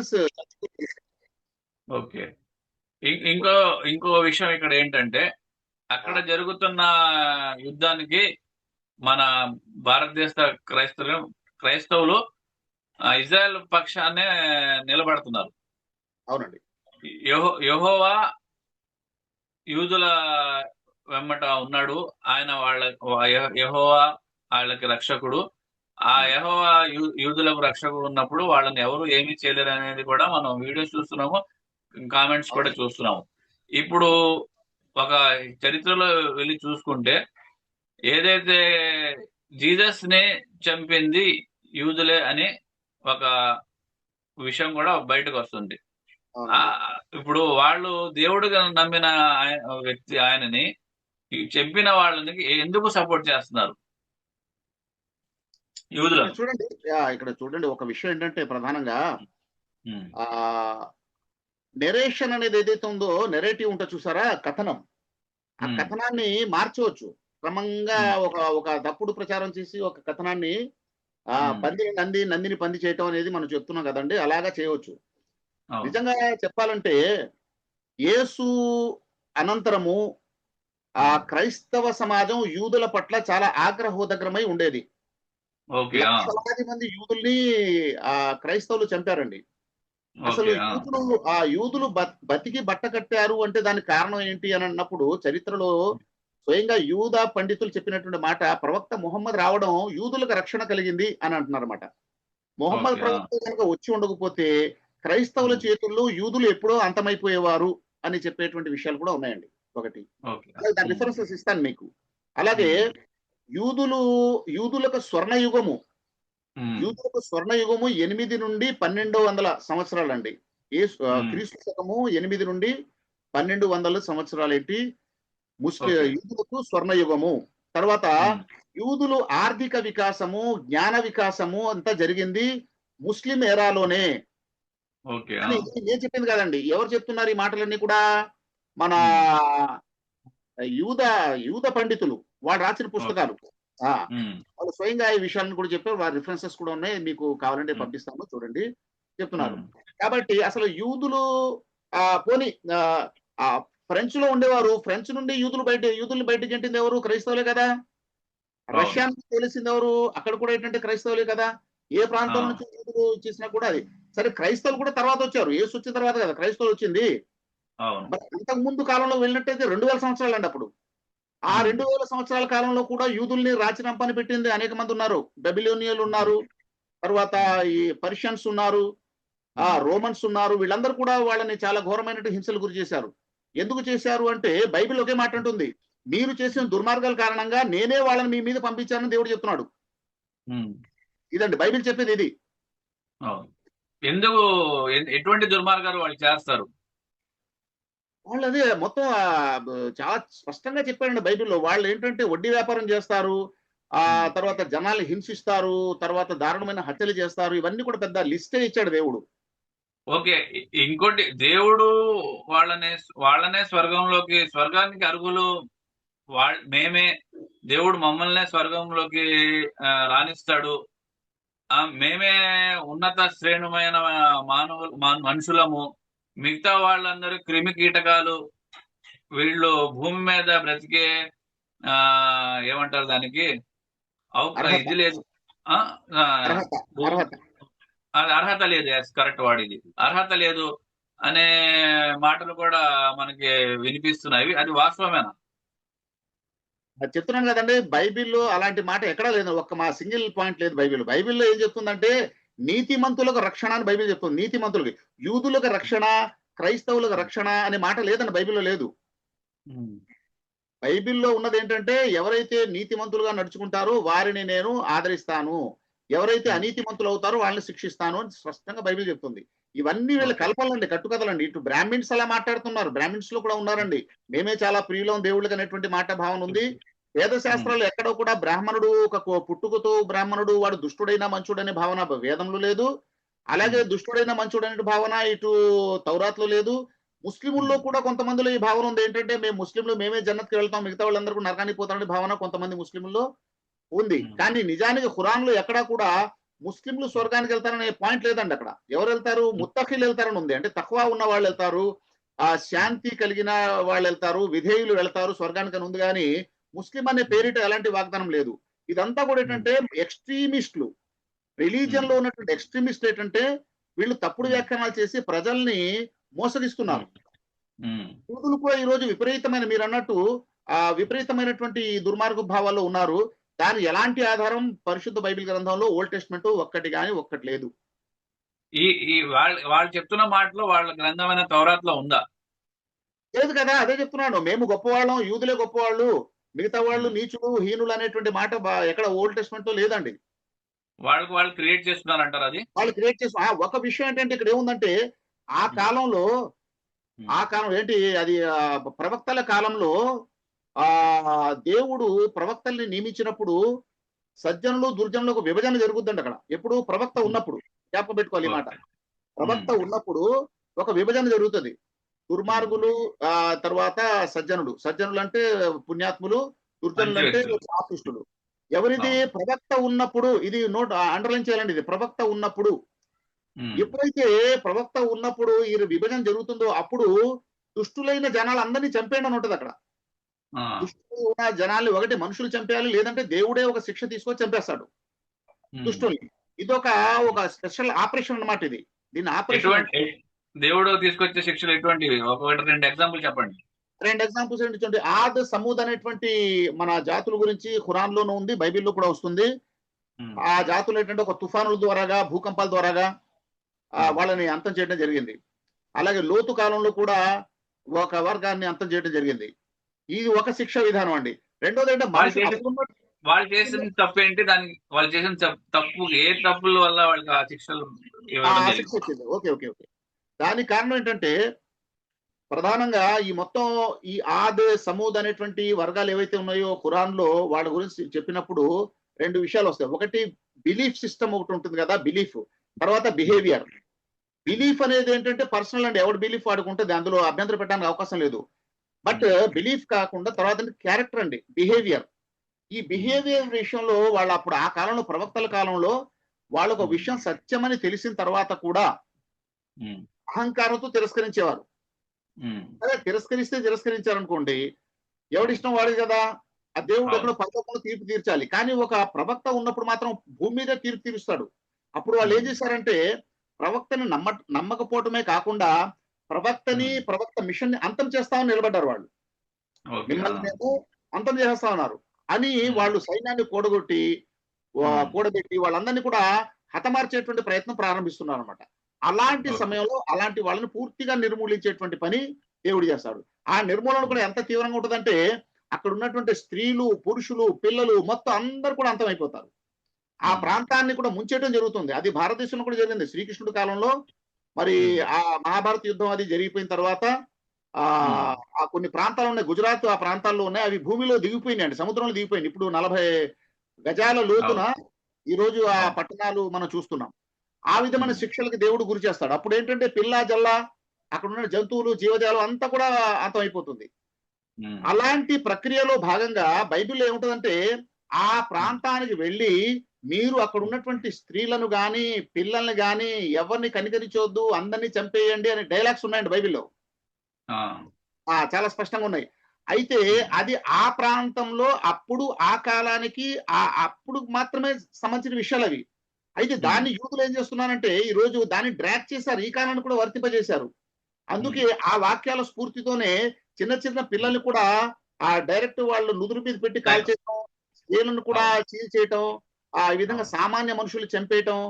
Difference. Okay. ఇంకో ఇంకో విషయం ఇక్కడ ఏంటంటే, అక్కడ జరుగుతున్న యుద్ధానికి మన భారతదేశ క్రైస్తవులు ఇజ్రాయెల్ పక్షాన్నే నిలబడుతున్నారు. అవునండి. యెహోవా యూదుల వెంబట ఉన్నాడు. ఆయన యెహోవా వాళ్ళకి రక్షకుడు. ఆ యెహోవా యూదులకు రక్షకుడు ఉన్నప్పుడు వాళ్ళని ఎవరు ఏమీ చేయలేరు అనేది కూడా మనం వీడియోస్ చూస్తున్నాము, కామెంట్స్ కూడా అవునండి. చూస్తున్నాము. ఇప్పుడు ఒక చరిత్రలో వెళ్ళి చూసుకుంటే, ఏదైతే జీసస్ ని చంపింది యూదులే అని ఒక విషయం కూడా బయటకు వస్తుంది. అవునండి. ఇప్పుడు వాళ్ళు దేవుడుగా నమ్మిన వ్యక్తి ఆయనని చంపిన వాళ్ళని ఎందుకు సపోర్ట్ చేస్తున్నారు ఇక్కడ యూదులను? చూడండి. ఇక్కడ చూడండి, ఒక విషయం ఏంటంటే ప్రధానంగా ఉమ్, ఆ నెరేషన్ అనేది ఏదైతే ఉందో, నెరేటివ్ ఉంటే చూసారా, కథనం. ఆ ఉమ్, కథనాన్ని మార్చవచ్చు. క్రమంగా ఉమ్, ఒక ఒక తప్పుడు ప్రచారం చేసి ఒక కథనాన్ని ఉమ్, పందిని నంది, నందిని పంది చేయటం అనేది మనం చెప్తున్నాం కదండి. అలాగా చేయవచ్చు. అవును. నిజంగా చెప్పాలంటే యేసు అనంతరము క్రైస్తవ సమాజం యూదుల పట్ల చాలా ఆగ్రహోదగ్రమై ఉండేది. ఓకే. లక్షలాది మంది యూదుల్ని క్రైస్తవులు చంపారండి. అసలు ఓకే. యూదులు బతికి బట్ట కట్టారు అంటే దానికి కారణం ఏంటి అని అన్నప్పుడు, చరిత్రలో స్వయంగా యూదా పండితులు చెప్పినటువంటి మాట, ప్రవక్త ముహమ్మద్ రావడం యూదులకు రక్షణ కలిగింది అని అంటున్నారన్నమాట. ముహమ్మద్ ఓకే. ప్రవక్త కనుక వచ్చి ఉండకపోతే క్రైస్తవుల చేతుల్లో యూదులు ఎప్పుడో అంతమైపోయేవారు అని చెప్పేటువంటి విషయాలు కూడా ఉన్నాయండి. ఒకటి. ఓకే. అలాగే దాని రిఫరెన్సెస్ ఇస్తాను మీకు. అలాగే యూదులు యూదులకు స్వర్ణయుగము యూదులకు స్వర్ణయుగము 8 నుండి 1200 సంవత్సరాలండి. క్రీస్తు శకము 8 నుండి 1200 సంవత్సరాలేంటి ఓకే. యూదులకు స్వర్ణయుగము. తర్వాత యూదులు ఆర్థిక వికాసము, జ్ఞాన వికాసము అంతా జరిగింది ముస్లిం ఎరాలోనే ఓకే. అని నేను చెప్పింది కదండి. ఎవరు చెప్తున్నారు ఈ మాటలన్నీ కూడా? మన యూద యూద పండితులు, వాళ్ళు రాసిన ఓకే. పుస్తకాలు. ఆ వాళ్ళు స్వయంగా ఈ విషయాలను కూడా చెప్పారు. వారి రిఫరెన్సెస్ కూడా ఉన్నాయి. మీకు కావాలంటే పంపిస్తాను, చూడండి. చెప్తున్నారు. కాబట్టి అసలు యూదులు పోనీ ఫ్రెంచ్ లో ఉండేవారు. ఫ్రెంచ్ నుండి యూదుల్ని బయటకు గెంటింది ఎవరు? క్రైస్తవులే కదా. రష్యా నుంచి తెలిసింది ఎవరు? అక్కడ కూడా ఏంటంటే క్రైస్తవులే కదా. ఏ ప్రాంతం నుంచి యూదులు చేసినా కూడా అది. సరే, క్రైస్తవులు కూడా తర్వాత వచ్చారు. యేసు వచ్చిన తర్వాత కదా క్రైస్తవులు వచ్చింది. అవును. మరి అంతకు ముందు కాలంలో వెళ్ళినట్టయితే 2000 సంవత్సరాలండి అప్పుడు. ఆ 2000 సంవత్సరాల కాలంలో కూడా యూదుల్ని రాచిరంపాన పెట్టింది అనేక మంది ఉన్నారు. బెబిలోనియన్లు ఉన్నారు. తర్వాత ఈ పర్షియన్స్ ఉన్నారు. రోమన్స్ ఉన్నారు. వీళ్ళందరూ కూడా వాళ్ళని చాలా ఘోరమైనటువంటి హింసలు గురి చేశారు. ఎందుకు చేశారు అంటే, బైబిల్ ఒకే మాట అంటుంది. మీరు చేసిన దుర్మార్గాల కారణంగా నేనే వాళ్ళని మీ మీద పంపించానని దేవుడు చెప్తున్నాడు. ఇదండి బైబిల్ చెప్పేది ఇది. అవును. ఎందుకు ఎటువంటి దుర్మార్గాలు వాళ్ళు చేస్తారు? వాళ్ళు అదే మొత్తం చాలా స్పష్టంగా చెప్పారండి బైబిల్‌లో. వాళ్ళు ఏంటంటే వడ్డీ వ్యాపారం చేస్తారు. తర్వాత జనాల్ని హింసిస్తారు. తర్వాత దారుణమైన హత్యలు చేస్తారు. ఇవన్నీ కూడా పెద్ద లిస్టే ఇచ్చాడు దేవుడు. ఓకే. ఇంకోటి, దేవుడు వాళ్ళనే వాళ్ళనే స్వర్గానికి అర్హులు మేమే, దేవుడు మమ్మల్నే స్వర్గంలోకి రాణిస్తాడు, మేమే ఉన్నత శ్రేణుమైన మనుషులము, మిగతా వాళ్ళందరూ క్రిమి కీటకాలు, వీళ్ళు భూమి మీద బ్రతికే ఏమంటారు దానికి, అర్హత. ఇది లేదు. ఆ, ఆ, అర్హత. భూమి అర్హత. అది అర్హత లేదు. కరెక్ట్ వాడిది, అర్హత లేదు అనే మాటలు కూడా మనకి వినిపిస్తున్నాయి. అది వాస్తవమేనా? అది చెప్తున్నాను కదండీ. బైబిల్‌లో అలాంటి మాట ఎక్కడా లేదు. ఒక్క సింగిల్ పాయింట్ లేదు బైబిల్. బైబిల్‌లో ఏం చెప్తుందంటే, నీతిమంతులకు రక్షణ అని బైబిల్ చెప్తుంది. నీతిమంతులకి. యూదులకు రక్షణ, క్రైస్తవులకు రక్షణ అనే మాట లేదండి బైబిల్‌లో లేదు. బైబిల్‌లో ఉన్నదేంటంటే, ఎవరైతే నీతిమంతులుగా నడుచుకుంటారో వారిని నేను ఆదరిస్తాను. ఎవరైతే అనీతిమంతులు అవుతారో వాళ్ళని శిక్షిస్తాను అని స్పష్టంగా బైబిల్ చెప్తుంది. ఇవన్నీ వీళ్ళ ఓకే. కల్పనలండి, కట్టుకథలండి. ఇటు బ్రాహ్మిన్స్ అలా మాట్లాడుతున్నారు. బ్రాహ్మిన్స్ లో కూడా ఉన్నారండి. మేమే చాలా ప్రియులం దేవుళ్ళకి అనేటువంటి మాట భావన ఉంది. వేద శాస్త్రాలు ఎక్కడో కూడా బ్రాహ్మణుడు పుట్టుకతో బ్రాహ్మణుడు వాడు దుష్టుడైనా మంచుడనే భావన వేదంలో లేదు. అలాగే దుష్టుడైన మంచుడనే భావన ఇటు తౌరాత్‌లో లేదు. ముస్లిముల్లో కూడా కొంతమందిలో ఈ భావన ఉంది. ఏంటంటే, మేము ముస్లింలు మేమే జన్నత్‌కి వెళ్తాం, మిగతా వాళ్ళందరూ కూడా నరకానికి పోతారనే భావన కొంతమంది ముస్లిముల్లో ఉంది. కానీ నిజానికి ఖురాన్‌లో ఎక్కడా కూడా ముస్లింలు స్వర్గానికి వెళ్తారనే పాయింట్ లేదండి అక్కడ. ఎవరు వెళ్తారు? ముత్తఖీలు వెళ్తారని ఉంది. అంటే తక్కువ ఉన్న వాళ్ళు వెళ్తారు, శాంతి కలిగిన వాళ్ళు వెళ్తారు, విధేయులు వెళ్తారు స్వర్గానికి అని ఉంది గాని, ముస్లిం అనే పేరిట ఎలాంటి వాగ్దానం లేదు. ఇదంతా కూడా ఏంటంటే ఎక్స్‌ట్రీమిస్ట్‌లు. రిలీజియన్‌లో ఉన్నటువంటి ఎక్స్‌ట్రీమిస్ట్ ఏంటంటే వీళ్ళు తప్పుడు వ్యాఖ్యానాలు చేసి ప్రజల్ని మోసగిస్తున్నారు. యూదులు కూడా ఈరోజు విపరీతమైన మీరన్నట్టు విపరీతమైనటువంటి దుర్మార్గ భావాల్లో ఉన్నారు. దాని ఎలాంటి ఆధారం పరిశుద్ధ బైబిల్ గ్రంథంలో ఓల్డ్ టెస్ట్‌మెంట్ ఒక్కటి గాని ఒక్కటి లేదు. ఈ ఈ వాళ్ళు చెప్తున్న మాటలో వాళ్ళ గ్రంథమైన తౌరాత్‌లో ఉందా? లేదు కదా! అదే చెప్తున్నాను. మేము గొప్పవాళ్ళం, యూదులే గొప్పవాళ్ళు, మిగతా వాళ్ళు నీచులు, హీనులు అనేటువంటి మాట ఎక్కడ ఓల్డ్ టెస్ట్‌మెంట్‌లో లేదండి. వాళ్ళు క్రియేట్ చేస్తున్నారంటారా అది? వాళ్ళు క్రియేట్ చేసి ఒక విషయం ఏంటంటే ఇక్కడ ఏముందంటే ఆ కాలంలో ఆ కాలం ఏంటి అది ప్రవక్తల కాలంలో దేవుడు ప్రవక్తల్ని నియమించినప్పుడు సజ్జనులు, దుర్జనులకు విభజన జరుగుద్దండి అక్కడ. ఎప్పుడు ప్రవక్త ఉన్నప్పుడు. జ్ఞాపకం పెట్టుకోవాలి ఈ మాట. ప్రవక్త ఉన్నప్పుడు ఒక విభజన జరుగుతది. దుర్మార్గులు తర్వాత సజ్జనులు. సజ్జనులు అంటే పుణ్యాత్ములు, దుర్జనులు అంటే పాపిష్టులు. ఎవరిది? ప్రవక్త ఉన్నప్పుడు. ఇది అండర్‌లైన్ చేయాలండి ఇది. ప్రవక్త ఉన్నప్పుడు. ఎప్పుడైతే ప్రవక్త ఉన్నప్పుడు ఈ విభజన జరుగుతుందో అప్పుడు దుష్టులైన జనాలందరినీ చంపేయండి అని ఉంటది అక్కడ. దుష్టులు ఉన్న జనాల్ని ఒకటి మనుషులు చంపేయాలి, లేదంటే దేవుడే ఒక శిక్ష తీసుకొని చంపేస్తాడు దుష్టుల్ని. ఇదొక ఒక స్పెషల్ ఆపరేషన్ అన్నమాట ఇది. దీన్ని ఆపరేషన్ దేవుడు తీసుకొచ్చే శిక్షలు ఎటువంటివి? ఒకటి 2 ఎగ్జాంపుల్ చెప్పండి. 2 ఎగ్జాంపుల్స్ ఏంటి చూడండి. ఆద్, సమూద్ అనేటువంటి మన జాతుల గురించి ఖురాన్‌లోనూ ఉంది, బైబిల్‌లో కూడా వస్తుంది. ఆ జాతులు ఏంటంటే ఒక తుఫానుల ద్వారాగా, భూకంపాల ద్వారాగా వాళ్ళని అంతం చేయడం జరిగింది. అలాగే లోతు కాలంలో కూడా ఒక వర్గాన్ని అంతం చేయడం జరిగింది. ఇది ఒక శిక్ష విధానం అండి. రెండోది ఏంటంటే వాళ్ళు చేసిన తప్పేంటి? దానికి వాళ్ళు చేసిన తప్పు ఏ తప్పుల వల్ల వాళ్ళకి ఆ శిక్షలు శిక్ష వచ్చింది. ఓకే. ఓకే. ఓకే. దానికి కారణం ఏంటంటే ప్రధానంగా ఈ మొత్తం ఈ ఆద్, సమూద్ అనేటువంటి వర్గాలు ఏవైతే ఉన్నాయో ఖురాన్‌లో వాళ్ళ గురించి చెప్పినప్పుడు 2 విషయాలు వస్తాయి. ఒకటి బిలీఫ్ సిస్టమ్ ఒకటి ఉంటుంది కదా! బిలీఫ్. తర్వాత బిహేవియర్. బిలీఫ్ అనేది ఏంటంటే పర్సనల్ అండి. ఎవరి బిలీఫ్ వాడికి ఉంటది. అందులో అభ్యంతరం పెట్టడానికి అవకాశం లేదు. బట్ బిలీఫ్ కాకుండా తర్వాత క్యారెక్టర్ అండి. బిహేవియర్. ఈ బిహేవియర్ విషయంలో వాళ్ళు అప్పుడు ఆ కాలంలో ప్రవక్తల కాలంలో వాళ్ళకు విషయం సత్యమని తెలిసిన తర్వాత కూడా అహంకారంతో తిరస్కరించేవారు. అదే తిరస్కరించారనుకోండి, ఎవడిష్టం వాడిది కదా! ఆ దేవుడు ఎక్కడో పరలోకంలో తీర్పు తీర్చాలి. కానీ ఒక ప్రవక్త ఉన్నప్పుడు మాత్రం భూమి మీదే తీర్పు తీరుస్తాడు. అప్పుడు వాళ్ళు ఏం చేశారంటే ప్రవక్తని నమ్మకపోవటమే కాకుండా ప్రవక్త మిషన్‌ని అంతం చేస్తామని నిలబడ్డారు వాళ్ళు. మిమ్మల్ని మేము అంతం చేసేస్తా ఉన్నారు అని వాళ్ళు సైన్యాన్ని కూడబెట్టి వాళ్ళందరినీ కూడా హతమార్చేటువంటి ప్రయత్నం ప్రారంభిస్తున్నారన్నమాట. అలాంటి సమయంలో అలాంటి వాళ్ళని పూర్తిగా నిర్మూలించేటువంటి పని దేవుడు చేస్తాడు. ఆ నిర్మూలన కూడా ఎంత తీవ్రంగా ఉంటదంటే అక్కడ ఉన్నటువంటి స్త్రీలు, పురుషులు, పిల్లలు మొత్తం అందరూ కూడా అంతమైపోతారు. ఆ ప్రాంతాన్ని కూడా ముంచేయడం జరుగుతుంది. అది భారతదేశంలో కూడా జరిగింది. శ్రీకృష్ణుడి కాలంలో మరి ఆ మహాభారత యుద్ధం అది జరిగిపోయిన తర్వాత కొన్ని ప్రాంతాలు ఉన్నాయి. గుజరాత్ ఆ ప్రాంతాల్లో ఉన్నాయి. అవి భూమిలో దిగిపోయినాయండి. సముద్రంలో దిగిపోయినాయి. ఇప్పుడు 40 గజాల లోతున ఈరోజు ఆ పట్టణాలు మనం చూస్తున్నాం. ఆ విధమైన శిక్షలకు దేవుడు గురి చేస్తాడు. అప్పుడు ఏంటంటే పిల్ల జల్ల అక్కడ ఉన్న జంతువులు, జీవజాలం అంతా కూడా అంతమైపోతుంది. అలాంటి ప్రక్రియలో భాగంగా బైబిల్లో ఏముంటదంటే ఆ ప్రాంతానికి వెళ్ళి మీరు అక్కడ ఉన్నటువంటి స్త్రీలను గాని, పిల్లల్ని గాని ఎవరిని కనికరించొద్దు, అందరినీ చంపేయండి అనే డైలాగ్స్ ఉన్నాయండి బైబిల్లో. చాలా స్పష్టంగా ఉన్నాయి. అయితే అది ఆ ప్రాంతంలో అప్పుడు ఆ కాలానికి అప్పుడు మాత్రమే సంబంధించిన విషయాలు అవి. అయితే దాన్ని యూదులు ఏం చేస్తున్నారంటే ఈ రోజు దాన్ని డ్రాగ్ చేశారు. ఈ కాలాన్ని కూడా వర్తింపజేశారు. అందుకే ఆ వాక్యాల స్ఫూర్తితోనే చిన్న చిన్న పిల్లల్ని కూడా డైరెక్ట్ వాళ్ళు నుదురు మీద పెట్టి కాల్చేయటం, స్త్రీలను కూడా చీల్చేయటం, ఈ విధంగా సామాన్య మనుషులు చంపేయటం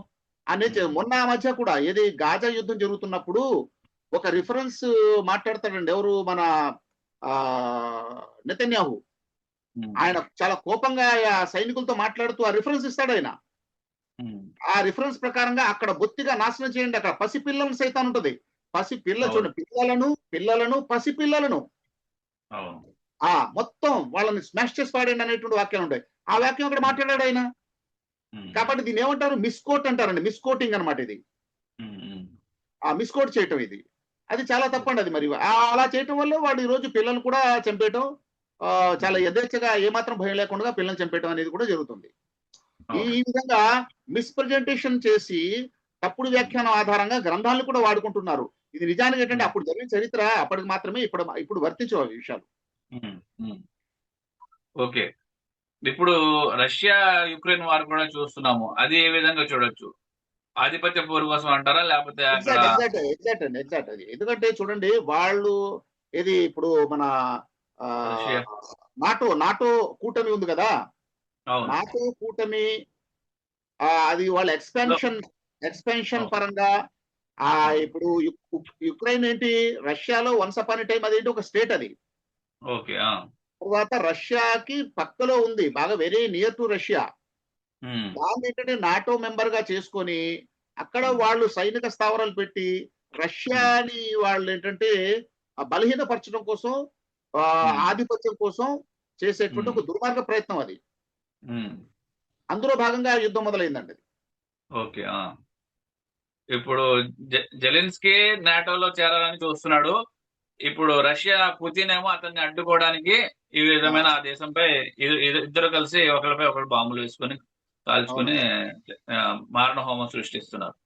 అనేది మొన్న ఆ మధ్య కూడా ఏది గాజా యుద్ధం జరుగుతున్నప్పుడు ఒక రిఫరెన్స్ మాట్లాడతాడండి. ఎవరు మన నెతన్యాహు. ఆయన చాలా కోపంగా సైనికులతో మాట్లాడుతూ ఆ రిఫరెన్స్ ఇస్తాడు ఆయన. ఆ రిఫరెన్స్ ప్రకారంగా అక్కడ బొత్తిగా నాశనం చేయండి. అక్కడ పసిపిల్లలను సైతం ఉంటది. చూడండి పిల్లలను పసిపిల్లలను మొత్తం వాళ్ళని స్మాష్ చేసి పాడండి అనేటువంటి వాక్యాలు ఉంటాయి. ఆ వాక్యం అక్కడ మాట్లాడాడు ఆయన. కాబట్టి దీన్ని ఏమంటారు? మిస్కోట్ అంటారండి. మిస్కోటింగ్ అనమాట ఇది. మిస్కోట్ చేయటం ఇది. అది చాలా తప్పండి అది. మరి అలా చేయటం వల్ల వాడు ఈ రోజు పిల్లలు కూడా చంపేయటం చాలా యథేచ్ఛగా ఏమాత్రం భయం లేకుండా పిల్లల్ని చంపేయటం అనేది కూడా జరుగుతుంది. ఈ విధంగా మిస్ప్రజెంటేషన్ చేసి తప్పుడు వ్యాఖ్యానం ఆధారంగా గ్రంథాలను కూడా వాడుకుంటున్నారు. ఇది నిజానికి ఏంటంటే అప్పుడు జరిగిన చరిత్ర అప్పటికి మాత్రమే, ఇప్పుడు వర్తించవు ఆ విషయాలు. ఓకే. ఇప్పుడు రష్యా యుక్రెయిన్ వార్ కూడా చూస్తున్నాము. అది ఏ విధంగా చూడొచ్చు? ఆధిపత్య పోరు కోసం అంటారా, లేకపోతే అక్కడ ఎగ్జాక్ట్ అది. ఎందుకంటే చూడండి, వాళ్ళు ఇది ఇప్పుడు మన రష్యా నాటో కూటమి ఉంది కదా, అవును నాటో కూటమి అది వాళ్ళ ఎక్స్పాన్షన్ అవును. పరంగా అవును. ఇప్పుడు యుక్రెయిన్ ఏంటి, రష్యాలో వన్స్ అపాన్ ఎ టైం అదేంటి ఒక స్టేట్ అది. ఓకే. తర్వాత రష్యాకి పక్కలో ఉంది, బాగా వెరీ నియర్ టు రష్యా. దాన్ని ఏంటంటే నాటో మెంబర్ గా చేసుకొని అక్కడ వాళ్ళు సైనిక స్థావరాలు పెట్టి రష్యాని వాళ్ళు ఏంటంటే బలహీనపరచడం కోసం, ఆధిపత్యం కోసం చేసేటువంటి ఒక దుర్మార్గ ప్రయత్నం అది. అందులో భాగంగా యుద్ధం మొదలైందండి. ఓకే. ఇప్పుడు జెలెన్స్కీ నాటోలో చేరాలని చూస్తున్నాడు. ఇప్పుడు రష్యా పుతిన్ ఏమో అతన్ని అడ్డుకోవడానికి ఈ విధమైన ఆ దేశంపై ఇద్దరు కలిసి ఒకరిపై ఒకరు బాంబులు వేసుకొని కాల్చుకుని మారణ హోమం సృష్టిస్తున్నారు.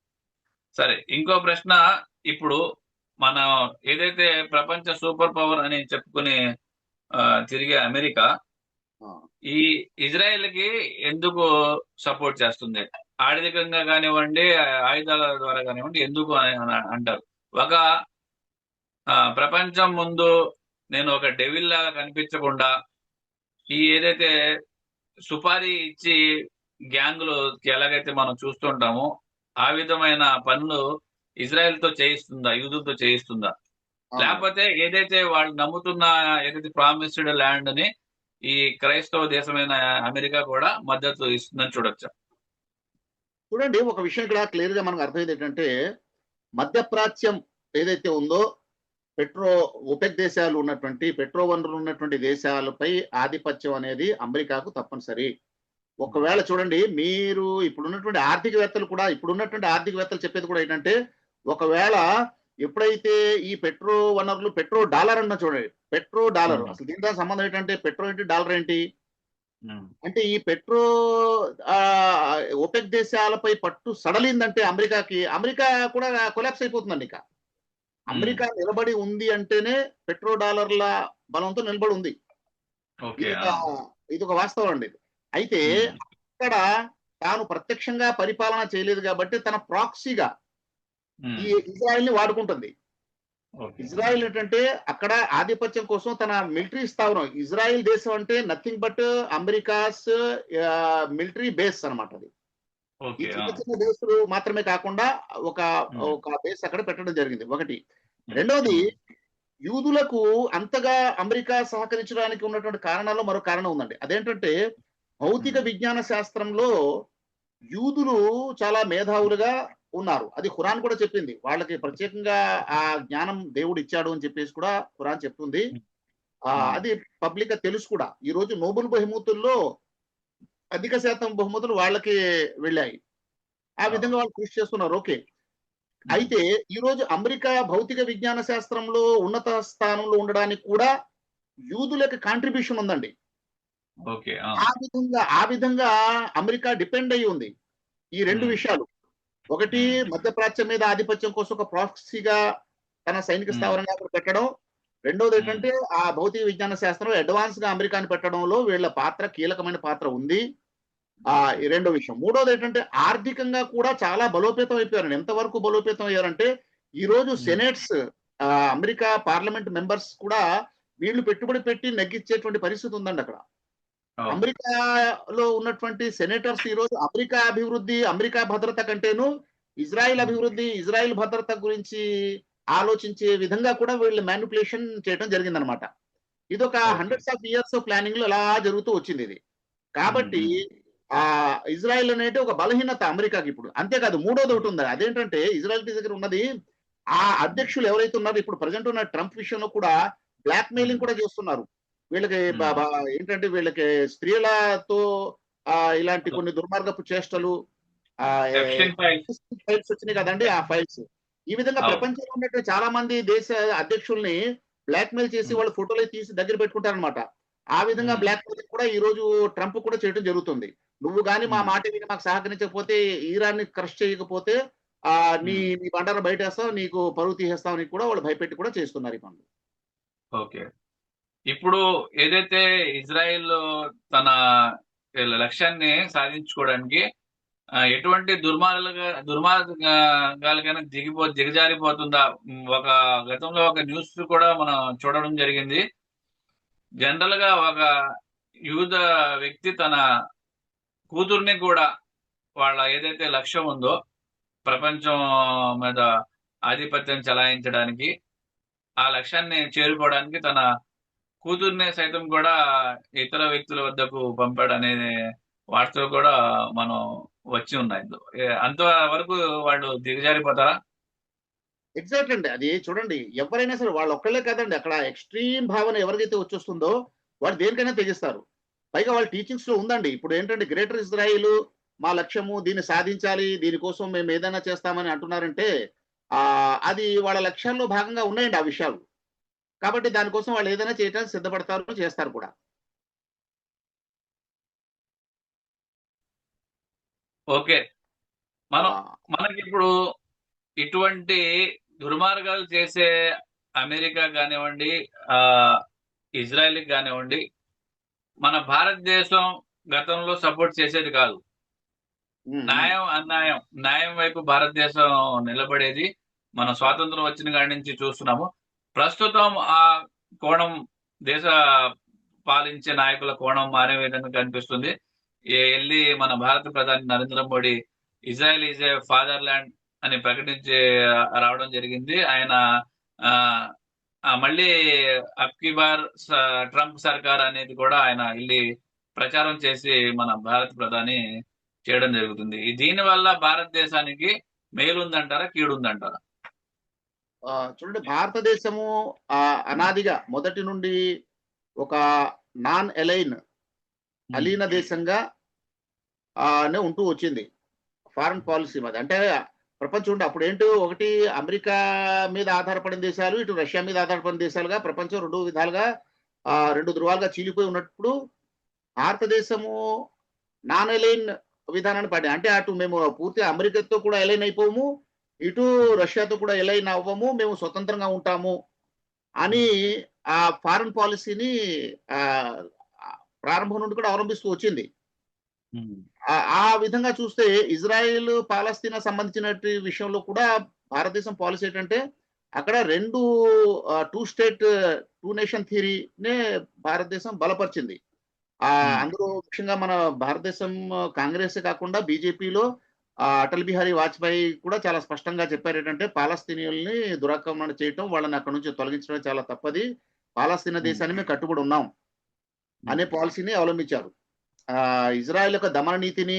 సరే, ఇంకో ప్రశ్న. ఇప్పుడు మనం ఏదైతే ప్రపంచ సూపర్ పవర్ అని చెప్పుకుని తిరిగే అమెరికా ఈ ఇజ్రాయెల్ కి ఎందుకు సపోర్ట్ చేస్తుంది? ఆర్థికంగా కానివ్వండి, ఆయుధాల ద్వారా కానివ్వండి, ఎందుకు అని అంటారు. ఒక ప్రపంచం ముందు నేను ఒక డెవిల్ లాగా కనిపించకుండా ఈ ఏదైతే సుపారీ ఇచ్చి గ్యాంగులు ఎలాగైతే మనం చూస్తుంటామో ఆ విధమైన పనులు ఇజ్రాయెల్ తో చేయిస్తుందా, యూదులతో చేయిస్తుందా? లేకపోతే ఏదైతే వాళ్ళు నమ్ముతున్న ఏదైతే ప్రామిస్డ్ ల్యాండ్ అని ఈ క్రైస్తవ దేశమైన అమెరికా కూడా మద్దతు ఇస్తుందని చూడొచ్చా? చూడండి, ఒక విషయం ఇక్కడ క్లియర్ గా మనకు అర్థమైంది ఏంటంటే, మధ్యప్రాచ్యం ఏదైతే ఉందో, ఒపెక్ దేశాలు ఉన్నటువంటి పెట్రో వనరులు ఉన్నటువంటి దేశాలపై ఆధిపత్యం అనేది అమెరికాకు తప్పనిసరి. ఒకవేళ చూడండి, మీరు ఇప్పుడున్నటువంటి ఆర్థికవేత్తలు చెప్పేది కూడా ఏంటంటే, ఒకవేళ ఎప్పుడైతే ఈ పెట్రో డాలర్ అన్న చూడండి, పెట్రో డాలర్ అసలు దీంతో సంబంధం ఏంటంటే, పెట్రో ఏంటి, డాలర్ ఏంటి అంటే, ఈ ఒపెక్ దేశాలపై పట్టు సడలిందంటే అమెరికా కూడా కొలాప్స్ అయిపోతుందండి. ఇక అమెరికా నిలబడి ఉంది అంటేనే పెట్రో డాలర్ల బలంతో నిలబడి ఉంది. ఇది ఒక వాస్తవం అండి. అయితే అక్కడ తాను ప్రత్యక్షంగా పరిపాలన చేయలేదు కాబట్టి తన ప్రాక్సీగా ఈ ఇజ్రాయెల్ ని వాడుకుంటుంది. ఇజ్రాయెల్ ఏంటంటే అక్కడ ఆధిపత్యం కోసం తన మిలిటరీ స్థావరం, ఇజ్రాయెల్ దేశం అంటే nothing but America's military base అనమాట. అది ఈ చిన్న చిన్న బేస్లు మాత్రమే కాకుండా ఒక బేస్ అక్కడ పెట్టడం జరిగింది, ఒకటి. రెండవది, యూదులకు అంతగా అమెరికా సహకరించడానికి ఉన్నటువంటి కారణాల్లో మరో కారణం ఉందండి. అదేంటంటే, భౌతిక విజ్ఞాన శాస్త్రంలో యూదులు చాలా మేధావులుగా ఉన్నారు. అది ఖురాన్ కూడా చెప్పింది. వాళ్ళకి ప్రత్యేకంగా ఆ జ్ఞానం దేవుడు ఇచ్చాడు అని చెప్పేసి కూడా ఖురాన్ చెప్తుంది. అది పబ్లిక్ గా తెలుసు కూడా. ఈ రోజు నోబెల్ బహుమతుల్లో అధిక శాతం బహుమతులు వాళ్ళకి వెళ్ళాయి. ఆ విధంగా వాళ్ళు కృషి చేస్తున్నారు. ఓకే. అయితే ఈ రోజు అమెరికా భౌతిక విజ్ఞాన శాస్త్రంలో ఉన్నత స్థానంలో ఉండడానికి కూడా యూదులకు కాంట్రిబ్యూషన్ ఉందండి. ఆ విధంగా అమెరికా డిపెండ్ అయి ఉంది. ఈ రెండు విషయాలు, ఒకటి మధ్యప్రాచ్యం మీద ఆధిపత్యం కోసం ఒక ప్రాక్సీగా తన సైనిక స్థావరంగా పెట్టడం, రెండోది ఏంటంటే ఆ భౌతిక విజ్ఞాన శాస్త్రం అడ్వాన్స్ గా అమెరికాని పెట్టడంలో వీళ్ళ పాత్ర, కీలకమైన పాత్ర ఉంది. ఈ రెండో విషయం. మూడోది ఏంటంటే ఆర్థికంగా కూడా చాలా బలోపేతం అయిపోయారు. ఎంతవరకు బలోపేతం అయ్యారంటే, ఈ రోజు సెనేట్స్, అమెరికా పార్లమెంట్ మెంబర్స్ కూడా వీళ్ళు పెట్టుబడి పెట్టి నెగ్గించేటువంటి పరిస్థితి ఉందండి అక్కడ. అమెరికాలో ఉన్నటువంటి సెనేటర్స్ ఈ రోజు అమెరికా అభివృద్ధి, అమెరికా భద్రత కంటేను ఇజ్రాయెల్ అభివృద్ధి, ఇజ్రాయెల్ భద్రత గురించి ఆలోచించే విధంగా కూడా వీళ్ళు మ్యానిపులేషన్ చేయడం జరిగిందనమాట. ఇది ఒక హండ్రెడ్స్ ఆఫ్ ఇయర్స్ ప్లానింగ్ లో అలా జరుగుతూ వచ్చింది ఇది. కాబట్టి ఇజ్రాయెల్ అనేది ఒక బలహీనత అమెరికాకి ఇప్పుడు. అంతేకాదు, మూడోది ఒకటి ఉంది. అదేంటంటే, ఇజ్రాయెల్ దగ్గర ఉన్నది, ఆ అధ్యక్షులు ఎవరైతే ఉన్నారో ఇప్పుడు ప్రజెంట్ ఉన్న ట్రంప్ విషయంలో కూడా బ్లాక్ మెయిలింగ్ కూడా చేస్తున్నారు. వీళ్ళకి ఏంటంటే వీళ్ళకి స్త్రీలతో ఇలాంటి కొన్ని దుర్మార్గపు చేష్టలు, ఫైల్స్ వచ్చినాయి కదండి, ఆ ఫైల్స్. ఈ విధంగా ప్రపంచంలో ఉన్నట్టు చాలా మంది దేశ అధ్యక్షుల్ని బ్లాక్ మెయిల్ చేసి వాళ్ళు ఫోటోలు తీసి దగ్గర పెట్టుకుంటారనమాట. ఆ విధంగా ఉమ్, బ్లాక్ మెయిలింగ్ కూడా ఈ రోజు ట్రంప్ కూడా చేయడం జరుగుతుంది. నువ్వు గాని మా ఉమ్, మాట విని మాకు సహకరించకపోతే, ఇరాన్‌ని క్రష్ చేయకపోతే నీ ఉమ్. నీ బండారం బయటేస్తాం, నీకు పరువు తీసేస్తాం అని కూడా వాళ్ళు భయపెట్టి కూడా చేస్తున్నారు ఈ పనులు. ఓకే. ఇప్పుడు ఏదైతే ఇజ్రాయెల్ తన లక్ష్యాన్ని సాధించుకోవడానికి ఎటువంటి దుర్మార్గాలకైనా దిగజారిపోతుందా? ఒక గతంలో ఒక న్యూస్ కూడా మనం చూడడం జరిగింది. జనరల్ గా ఒక యూద వ్యక్తి తన కూతుర్ని కూడా వాళ్ళ ఏదైతే లక్ష్యం ఉందో ప్రపంచం మీద ఆధిపత్యం చెలాయించడానికి, ఆ లక్ష్యాన్ని చేరుకోవడానికి తన కూతుర్నే సైతం కూడా ఇతర వ్యక్తుల వద్దకు పంపాడనే వార్తలు కూడా మనం వచ్చి ఉన్నాయి. అంతవరకు వాళ్ళు దిగజారిపోతారా? ఎగ్జాక్ట్ అండి. అది చూడండి ఎవరైనా సరే వాళ్ళొక్కళ్ళే కాదండి. అక్కడ ఎక్స్‌ట్రీమ్ భావన ఎవరికైతే వచ్చేస్తుందో వాళ్ళు దేనికైనా తెగిస్తారు. పైగా వాళ్ళ టీచింగ్స్‌లో ఉందండి. ఇప్పుడు ఏంటంటే గ్రేటర్ ఇజ్రాయిల్ మా లక్ష్యము దీన్ని సాధించాలి. దీనికోసం మేము ఏదైనా చేస్తామని అంటున్నారంటే అది వాళ్ళ లక్ష్యాల్లో భాగంగా ఉన్నాయండి ఆ విషయాలు. కాబట్టి దానికోసం వాళ్ళు ఏదైనా చేయటానికి సిద్ధపడతారు, చేస్తారు కూడా. ఓకే. మనం ఆహ్, మనకిప్పుడు ఇటువంటి దుర్మార్గాలు చేసే అమెరికా కానివ్వండి, ఆ ఇజ్రాయెల్ కానివ్వండి, మన భారతదేశం గతంలో సపోర్ట్ చేసేది కాదు. హ్మ్. హ్మ్. న్యాయం, అన్యాయం, న్యాయం వైపు భారతదేశం నిలబడేది. మన స్వాతంత్రం వచ్చిన కాడి నుంచి చూస్తున్నాము. ప్రస్తుతం ఆ కోణం, దేశ పాలించే నాయకుల కోణం మారే విధంగా కనిపిస్తుంది. వెళ్ళి మన భారత ప్రధాని Narendra Modi Israel is a father land అని ప్రకటించి రావడం జరిగింది. ఆయన ఆ మళ్ళీ అబ్ కీ బార్ ట్రంప్ సర్కార్ అనేది కూడా ఆయన వెళ్ళి ప్రచారం చేసి మన భారత ప్రధాని చేయడం జరుగుతుంది. దీని వల్ల భారతదేశానికి మేలుందంటారా, కీడుందంటారా? చూడండి భారతదేశము అనాదిగా మొదటి నుండి ఒక నాన్ అలైన్ ఉమ్, అలీన దేశంగా నే ఉంటూ వచ్చింది. ఫారెన్ పాలిసీ మాది. అంటే ప్రపంచం ఉంటే అప్పుడేంటో ఒకటి అమెరికా మీద ఆధారపడిన దేశాలు, ఇటు రష్యా మీద ఆధారపడిన దేశాలుగా ప్రపంచం 2 విధాలుగా 2 ధృవాలుగా చీలిపోయి ఉన్నప్పుడు భారతదేశము నాన్ అలైన్ విధానాన్ని పడ్డాయి. అంటే అటు మేము పూర్తిగా అమెరికాతో కూడా అలైన్ అయిపోము. ఇటు ఉమ్, రష్యాతో కూడా అలైన్ అవ్వము. మేము స్వతంత్రంగా ఉంటాము అని ఉమ్, ఆ ఫారెన్ పాలిసీని ఆహ్, ప్రారంభం నుండి కూడా అవలంబిస్తూ వచ్చింది. ఉమ్, ఆ విధంగా చూస్తే ఇజ్రాయెల్, పాలస్తీనా సంబంధించినటి విషయంలో కూడా భారతదేశం పాలిసీ ఏంటంటే, అక్కడ 2 2 స్టేట్, 2 నేషన్ థియరీనే భారతదేశం బలపరిచింది. ఉమ్, అందులో ముఖ్యంగా మన భారతదేశం కాంగ్రెసే కాకుండా బీజేపీలో అటల్ బిహారీ వాజ్పేయి కూడా చాలా స్పష్టంగా చెప్పారేంటంటే, పాలస్తీనియుల్ని దురాక్రమణ చేయటం, వాళ్ళని అక్కడి నుంచి తొలగించడం చాలా తప్పది. పాలస్తీనా ఉమ్, దేశాన్ని మేము కట్టుబడి ఉన్నాం అనే ఉమ్, పాలిసీని అవలంబించారు. ఇజ్రాయెల్ యొక్క దమన నీతిని,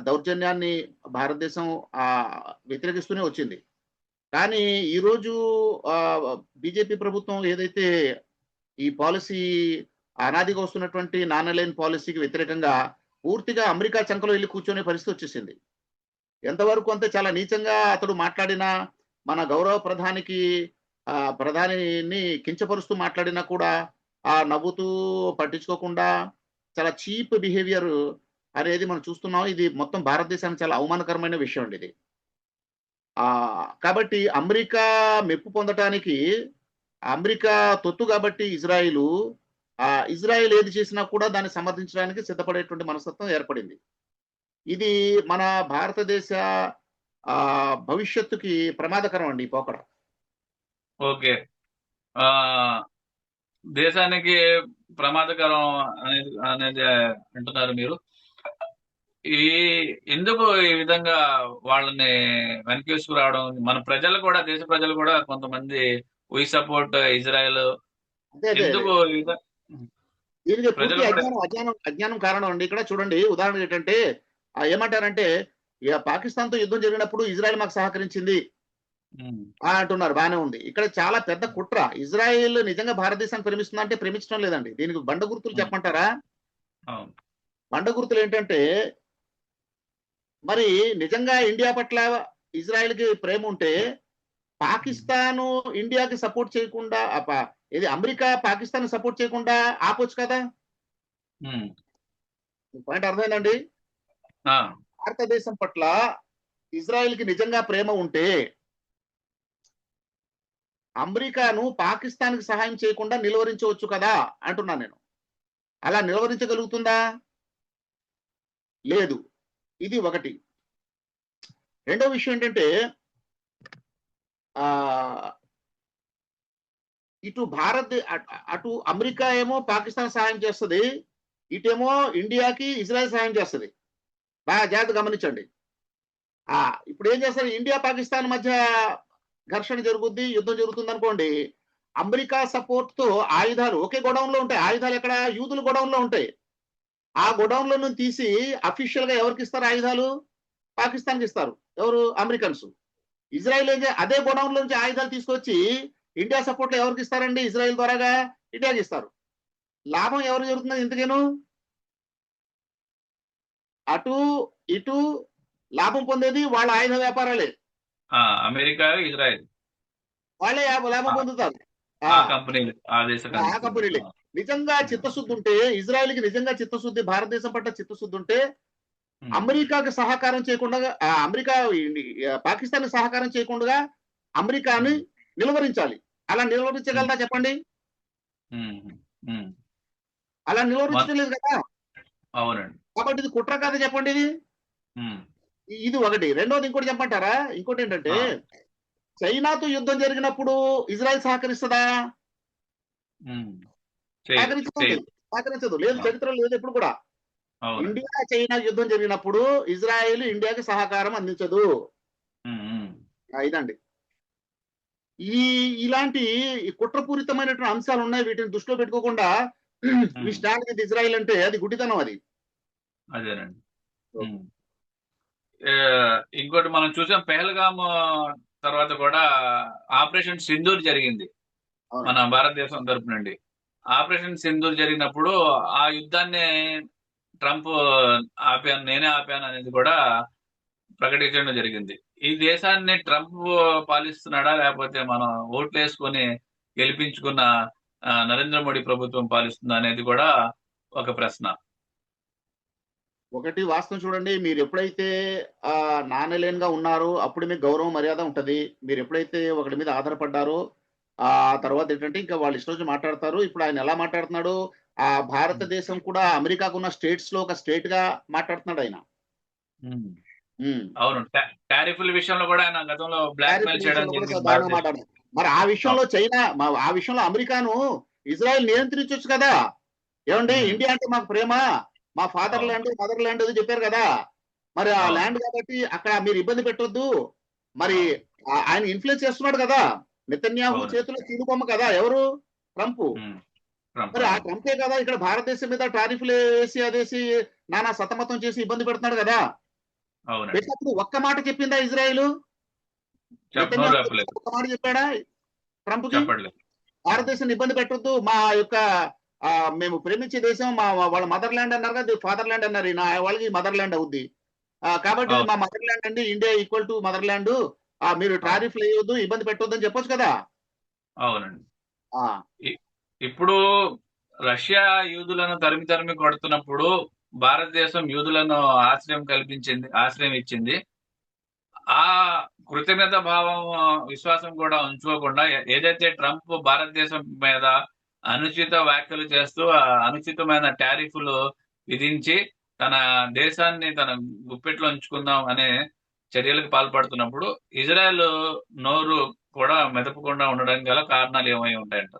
దౌర్జన్యాన్ని భారతదేశం వ్యతిరేకిస్తూనే వచ్చింది. కానీ ఈరోజు బీజేపీ ప్రభుత్వం ఏదైతే ఈ పాలిసీ అనాదిగా వస్తున్నటువంటి నాన్ అలైన్ పాలిసీకి వ్యతిరేకంగా పూర్తిగా అమెరికా చంకలో ఎళ్లి కూర్చునే పరిస్థితి వచ్చేసింది. ఎంతవరకు అంటే చాలా నీచంగా అతడు మాట్లాడినా, మన గౌరవ ప్రధానికి ప్రధానిని కించపరుస్తూ మాట్లాడినా కూడా నవ్వుతూ పట్టించుకోకుండా చాలా చీప్ బిహేవియర్ అనేది మనం చూస్తున్నాం. ఇది మొత్తం భారతదేశానికి చాలా అవమానకరమైన విషయం అండి ఇది. కాబట్టి అమెరికా మెప్పు పొందటానికి అమెరికా తొత్తు కాబట్టి ఇజ్రాయిలు ఇజ్రాయిల్ ఏది చేసినా కూడా దాన్ని సమర్థించడానికి సిద్ధపడేటువంటి మనస్తత్వం ఏర్పడింది. ఇది మన భారతదేశ భవిష్యత్తుకి ప్రమాదకరం అండి ఈ పోకడ. ఓకే. ఆ దేశానికి ప్రమాదకరం అనేది అనేది అంటున్నారు మీరు. ఈ ఎందుకు ఈ విధంగా వాళ్ళని వెనకేసుకురావడం? మన ప్రజలు కూడా, దేశ ప్రజలు కూడా కొంతమంది వి సపోర్ట్ ఇజ్రాయెల్ అదే. ఎందుకు దీనికి పూర్తి ప్రజలు కూడా అజ్ఞానం కారణం అండి. ఇక్కడ చూడండి ఉదాహరణకు ఏంటంటే ఏమంటారంటే పాకిస్తాన్‌తో యుద్ధం జరిగినప్పుడు ఇజ్రాయెల్ మాకు సహకరించింది ఉమ్, అంటున్నారు. బానే ఉంది. ఇక్కడ చాలా పెద్ద కుట్ర. ఇజ్రాయెల్ నిజంగా భారతదేశాన్ని ప్రేమిస్తుందా అంటే ప్రేమించడం లేదండి. దీనికి బండ గుర్తులు ఉమ్, చెప్పమంటారా? అవును. బండ గుర్తులేంటంటే మరి నిజంగా ఇండియా పట్ల ఇజ్రాయెల్‌కి ప్రేముంటే ఉమ్, పాకిస్తాను ఇండియాకి సపోర్ట్ చేయకుండా ఇది అమెరికా పాకిస్తాన్ సపోర్ట్ చేయకుండా ఆపొచ్చు కదా. ఉమ్, పాయింట్ అర్థమైందండి. ఆ, భారతదేశం పట్ల ఇజ్రాయెల్ కి నిజంగా ప్రేమ ఉంటే అమెరికాను పాకిస్తాన్ కి సహాయం చేయకుండా నిలువరించవచ్చు కదా అంటున్నాను నేను. అలా నిలువరించగలుగుతుందా? లేదు. ఇది ఒకటి. రెండో విషయం ఏంటంటే ఆ ఇటు అటు అమెరికా ఏమో పాకిస్తాన్ సహాయం చేస్తుంది, ఇటేమో ఇండియాకి ఇజ్రాయెల్ సహాయం చేస్తుంది. బాగా జాగ్రత్త గమనించండి. ఇప్పుడు ఏం చేస్తారు, ఇండియా పాకిస్తాన్ మధ్య ఘర్షణ జరుగుద్ది, యుద్ధం జరుగుతుంది అనుకోండి. అమెరికా సపోర్ట్ తో ఆయుధాలు ఒకే గొడౌన్ లో ఉంటాయి. ఆయుధాలు ఎక్కడ? యూదుల గొడౌన్ లో ఉంటాయి. ఆ గొడౌన్ లో నుంచి తీసి అఫీషియల్ గా ఎవరికి ఇస్తారు ఆయుధాలు? పాకిస్తాన్ కి ఇస్తారు. ఎవరు? అమెరికన్స్. ఇజ్రాయెల్ అదే గొడౌన్ నుంచి ఆయుధాలు తీసుకొచ్చి ఇండియా సపోర్ట్ లో ఎవరికి ఇస్తారండి? ఇజ్రాయెల్ ద్వారాగా ఇండియాకి ఇస్తారు. లాభం ఎవరు జరుగుతుంది ఇంతకేను? అటు ఇటు లాభం పొందేది వాళ్ళ ఆయుధ వ్యాపారాలే. అమెరికా, ఇజ్రాయెల్ వాళ్ళే లాభం పొందుతారు. ఆ కంపెనీలు, ఆ దేశ ఆ కంపెనీలే. నిజంగా చిత్తశుద్ధి ఉంటే, ఇజ్రాయెల్ కి నిజంగా చిత్తశుద్ధి, భారతదేశం పట్ల చిత్తశుద్ధి ఉంటే అమెరికాకి సహకారం చేయకుండా, పాకిస్తాన్ సహకారం చేయకుండా అమెరికాని నిలువరించాలి. అలా నిలువరించగలదా చెప్పండి? అలా నిలువరించడం లేదు కదా. అవునండి. కాబట్టి ఇది కుట్ర కాదా చెప్పండి. ఇది ఒకటి. రెండోది ఇంకోటి చెప్పంటారా? ఇంకోటి ఏంటంటే చైనాతో యుద్ధం జరిగినప్పుడు ఇజ్రాయెల్ సహకరిస్తుందా? సహకరించదు. లేదు, చరిత్రలో లేదు ఎప్పుడు కూడా. ఇండియా చైనా యుద్ధం జరిగినప్పుడు ఇజ్రాయెల్ ఇండియాకి సహకారం అందించదు. ఇదండి. ఇలాంటి కుట్రపూరితమైనటువంటి అంశాలు ఉన్నాయి. వీటిని దృష్టిలో పెట్టుకోకుండా వి స్టాండ్ విత్ ఇజ్రాయెల్ అంటే అది గుడ్డితనం. అది అదేనండి. ఇంకోటి మనం చూసాం, పెహల్గామ్ తర్వాత కూడా ఆపరేషన్ సింధూర్ జరిగింది మన భారతదేశం తరపు నుండి. ఆపరేషన్ సింధూర్ జరిగినప్పుడు ఆ యుద్ధాన్ని ట్రంప్ నేనే ఆపాను అనేది కూడా ప్రకటించడం జరిగింది. ఈ దేశాన్ని ట్రంప్ పాలిస్తున్నాడా, లేకపోతే మనం ఓట్లు వేసుకొని గెలిపించుకున్న నరేంద్ర మోడీ ప్రభుత్వం పాలిస్తుందా అనేది కూడా ఒక ప్రశ్న. ఒకటి వాస్తవం చూడండి, మీరు ఎప్పుడైతే నాణ్యలేన్ గా ఉన్నారో అప్పుడు మీకు గౌరవం మర్యాద ఉంటది. మీరు ఎప్పుడైతే ఒకటి మీద ఆధారపడ్డారో ఆ తర్వాత ఏంటంటే ఇంకా వాళ్ళు ఇష్టం వచ్చి మాట్లాడతారు. ఇప్పుడు ఆయన ఎలా మాట్లాడుతున్నాడు, భారతదేశం కూడా అమెరికాకు ఉన్న స్టేట్స్ లో ఒక స్టేట్ గా మాట్లాడుతున్నాడు ఆయన. అవును, టారిఫ్ల విషయంలో కూడా ఆయన గతంలో బ్లాక్ మెయిల్ చేయడం జరిగింది. మరి ఆ విషయంలో ఆ విషయంలో అమెరికాను ఇజ్రాయెల్ నియంత్రించవచ్చు కదా. ఏమండి, ఇండియా అంటే మాకు ప్రేమ, మా ఫాదర్ ల్యాండ్, మదర్ ల్యాండ్ అది చెప్పారు కదా. మరి ఆ ల్యాండ్ కాబట్టి అక్కడ మీరు ఇబ్బంది పెట్టొద్దు. మరి ఆయన ఇన్ఫ్లుయెన్స్ చేస్తున్నాడు కదా. నెతన్యాహు చేతిలో చీలుబొమ్మ కదా ఎవరు? ట్రంప్. మరి ఆ ట్రంపే కదా ఇక్కడ భారతదేశం మీద టారిఫ్లు వేసి అదేసి నానా సతమతం చేసి ఇబ్బంది పెడుతున్నాడు కదా. పెట్టినప్పుడు ఒక్క మాట చెప్పిందా ఇజ్రాయెల్? ఒక్క మాట చెప్పాడా ట్రంప్ కి? భారతదేశాన్ని ఇబ్బంది పెట్టొద్దు, మా యొక్క మేము ప్రేమించే దేశం, వాళ్ళ మదర్ ల్యాండ్ అన్నారు కదా, ఫాదర్ ల్యాండ్ అన్నారు. వాళ్ళకి మదర్ ల్యాండ్ అవుద్ది కాబట్టి మా మదర్ ల్యాండ్ అండి, India equal to mother land, మీరు టారిఫ్లు వేయొద్దు, ఇబ్బంది పెట్టొద్దు అని చెప్పొచ్చు కదా. అవునండి. ఇప్పుడు రష్యా యూదులను తరిమి కొడుతున్నప్పుడు భారతదేశం యూదులను ఆశ్రయం ఇచ్చింది. ఆ కృతజ్ఞత భావం, విశ్వాసం కూడా ఉంచుకోకుండా ఏదైతే ట్రంప్ భారతదేశం మీద అనుచిత వ్యాఖ్యలు చేస్తూ అనుచితమైన టారిఫ్లు విధించి తన దేశాన్ని తన గుప్పెట్లో ఉంచుకుందాం అనే చర్యలకు పాల్పడుతున్నప్పుడు ఇజ్రాయెల్ నోరు కూడా మెదపకుండా ఉండడం గల కారణాలు ఏమై ఉంటాయంట?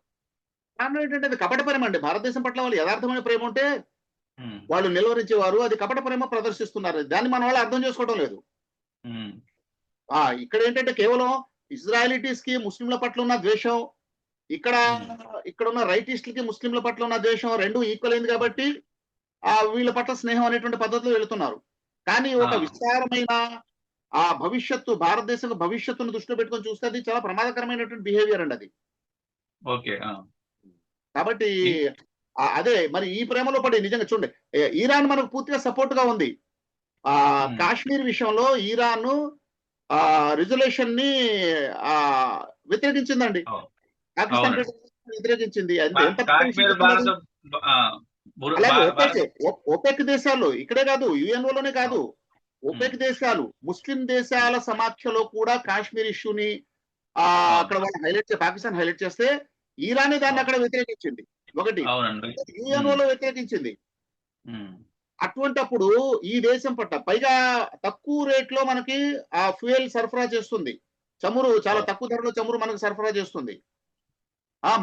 కారణం ఏంటంటే అది కపట ప్రేమ అండి. భారతదేశం పట్ల వాళ్ళు యథార్థమైన ప్రేమ ఉంటే వాళ్ళు నిలువరించేవారు. అది కపట ప్రేమ ప్రదర్శిస్తున్నారు. దాన్ని మన వాళ్ళు అర్థం చేసుకోవడం లేదు. ఇక్కడ ఏంటంటే కేవలం ఇజ్రాయలిటీస్ కి ముస్లింల పట్ల ఉన్న ద్వేషం, ఇక్కడ ఉన్న రైటిస్టులకి ముస్లింల పట్ల ఉన్న ద్వేషం రెండు ఈక్వల్ అయింది కాబట్టి వీళ్ళ పట్ల స్నేహం అనేటువంటి పద్ధతిలో వెళుతున్నారు. కానీ ఒక విస్తారమైన భవిష్యత్తు, భారతదేశం భవిష్యత్తును దృష్టిలో పెట్టుకొని చూస్తే అది చాలా ప్రమాదకరమైనటువంటి బిహేవియర్ అండి అది. కాబట్టి అదే మరి ఈ ప్రేమలో పడి నిజంగా చూడండి, ఇరాన్ మనకు పూర్తిగా సపోర్ట్ గా ఉంది. కాశ్మీర్ విషయంలో ఇరాన్ రిజల్యూషన్ ని వ్యతిరేకించిందండి. పాకిస్తాన్ వ్యతిరేకించింది. ఎంత పెద్ద విషయం కాశ్మీర్ చెప్పండి భారత అది. ఆ, బుర్- అలాగే భారత ఓపెక్ దేశాలు ఇక్కడే కాదు, యుఎన్ఓలోనే కాదు, ఉమ్, ఓపెక్ దేశాలు ముస్లిం దేశాల సమాఖ్యలో కూడా కాశ్మీర్ ఇష్యూని అవును అక్కడ వాళ్ళు పాకిస్తాన్ హైలైట్ చేస్తే ఇరానే దాన్ని అవును అక్కడ వ్యతిరేకించింది. ఒకటి అవునండి. ఉమ్, యుఎన్ఓలో వ్యతిరేకించింది. ఉమ్, అటువంటప్పుడు ఈ దేశం పట్ల పైగా తక్కువ రేట్ లో మనకి ఆ ఫ్యూయల్ సరఫరా చేస్తుంది, చమురు చాలా అవును తక్కువ ధరలో చమురు మనకు సరఫరా చేస్తుంది.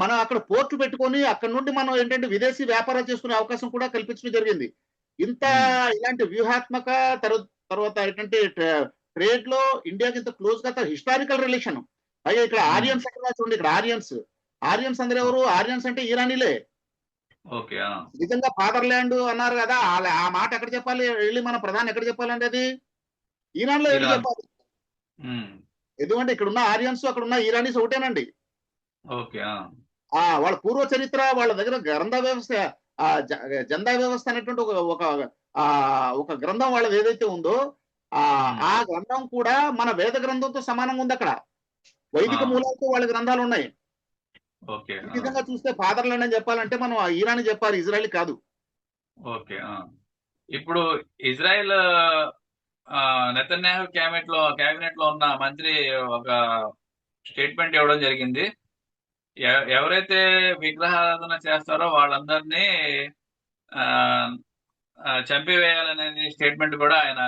మనం అక్కడ పోర్టు పెట్టుకొని అక్కడ నుండి మనం ఏంటంటే విదేశీ వ్యాపారాలు చేసుకునే అవకాశం కూడా కల్పించడం జరిగింది. ఇంత ఉమ్, ఇలాంటి వ్యూహాత్మక తర్వాత ఏంటంటే ట్రేడ్ లో ఇండియాకి ఇంత క్లోజ్ గా హిస్టారికల్ రిలేషన్. పైగా ఇక్కడ ఉమ్, ఆరియన్స్ ఎక్కడ చూడండి, ఇక్కడ ఆరియన్స్ అందరూ ఎవరు? ఆరియన్స్ అంటే ఇరానీలే. ఓకే నిజంగా ఫాదర్లాండ్ అన్నారు కదా, ఆ మాట ఎక్కడ చెప్పాలి, వెళ్ళి మన ప్రధాని ఎక్కడ చెప్పాలండి అది? ఇరాన్ లో వెళ్ళి ఇరాన్. చెప్పాలి. ఉమ్, ఎందుకంటే ఇక్కడ ఉన్న ఆరియన్స్ అక్కడ ఉన్న ఇరానీస్ ఒకటేనండి. ఓకే వాళ్ళ పూర్వ చరిత్ర, వాళ్ళ దగ్గర గ్రంథ వ్యవస్థ, ఆ జందా వ్యవస్థ అనేటువంటి ఒక ఒక ఆ ఒక గ్రంథం వాళ్ళది ఏదైతే ఉందో, ఆ ఉమ్, ఆ గ్రంథం కూడా మన వేద గ్రంథంతో సమానంగా ఉంది. అక్కడ వైదిక ఆ, మూలాలతో వాళ్ళ గ్రంథాలు ఉన్నాయి. ఓకే ఈ విధంగా చూస్తే ఫాదర్లాండ్ అని చెప్పాలంటే మనం ఇరాన్ చెప్పాలి, ఇజ్రాయెల్ కాదు. ఓకే ఇప్పుడు ఇజ్రాయెల్ నెతన్యాహు క్యాబినెట్ లో ఉన్న మంత్రి ఒక స్టేట్మెంట్ ఇవ్వడం జరిగింది. ఎవరైతే విగ్రహారాధన చేస్తారో వాళ్ళందరినీ ఆ, చంపివేయాలనేది స్టేట్మెంట్ కూడా ఆయన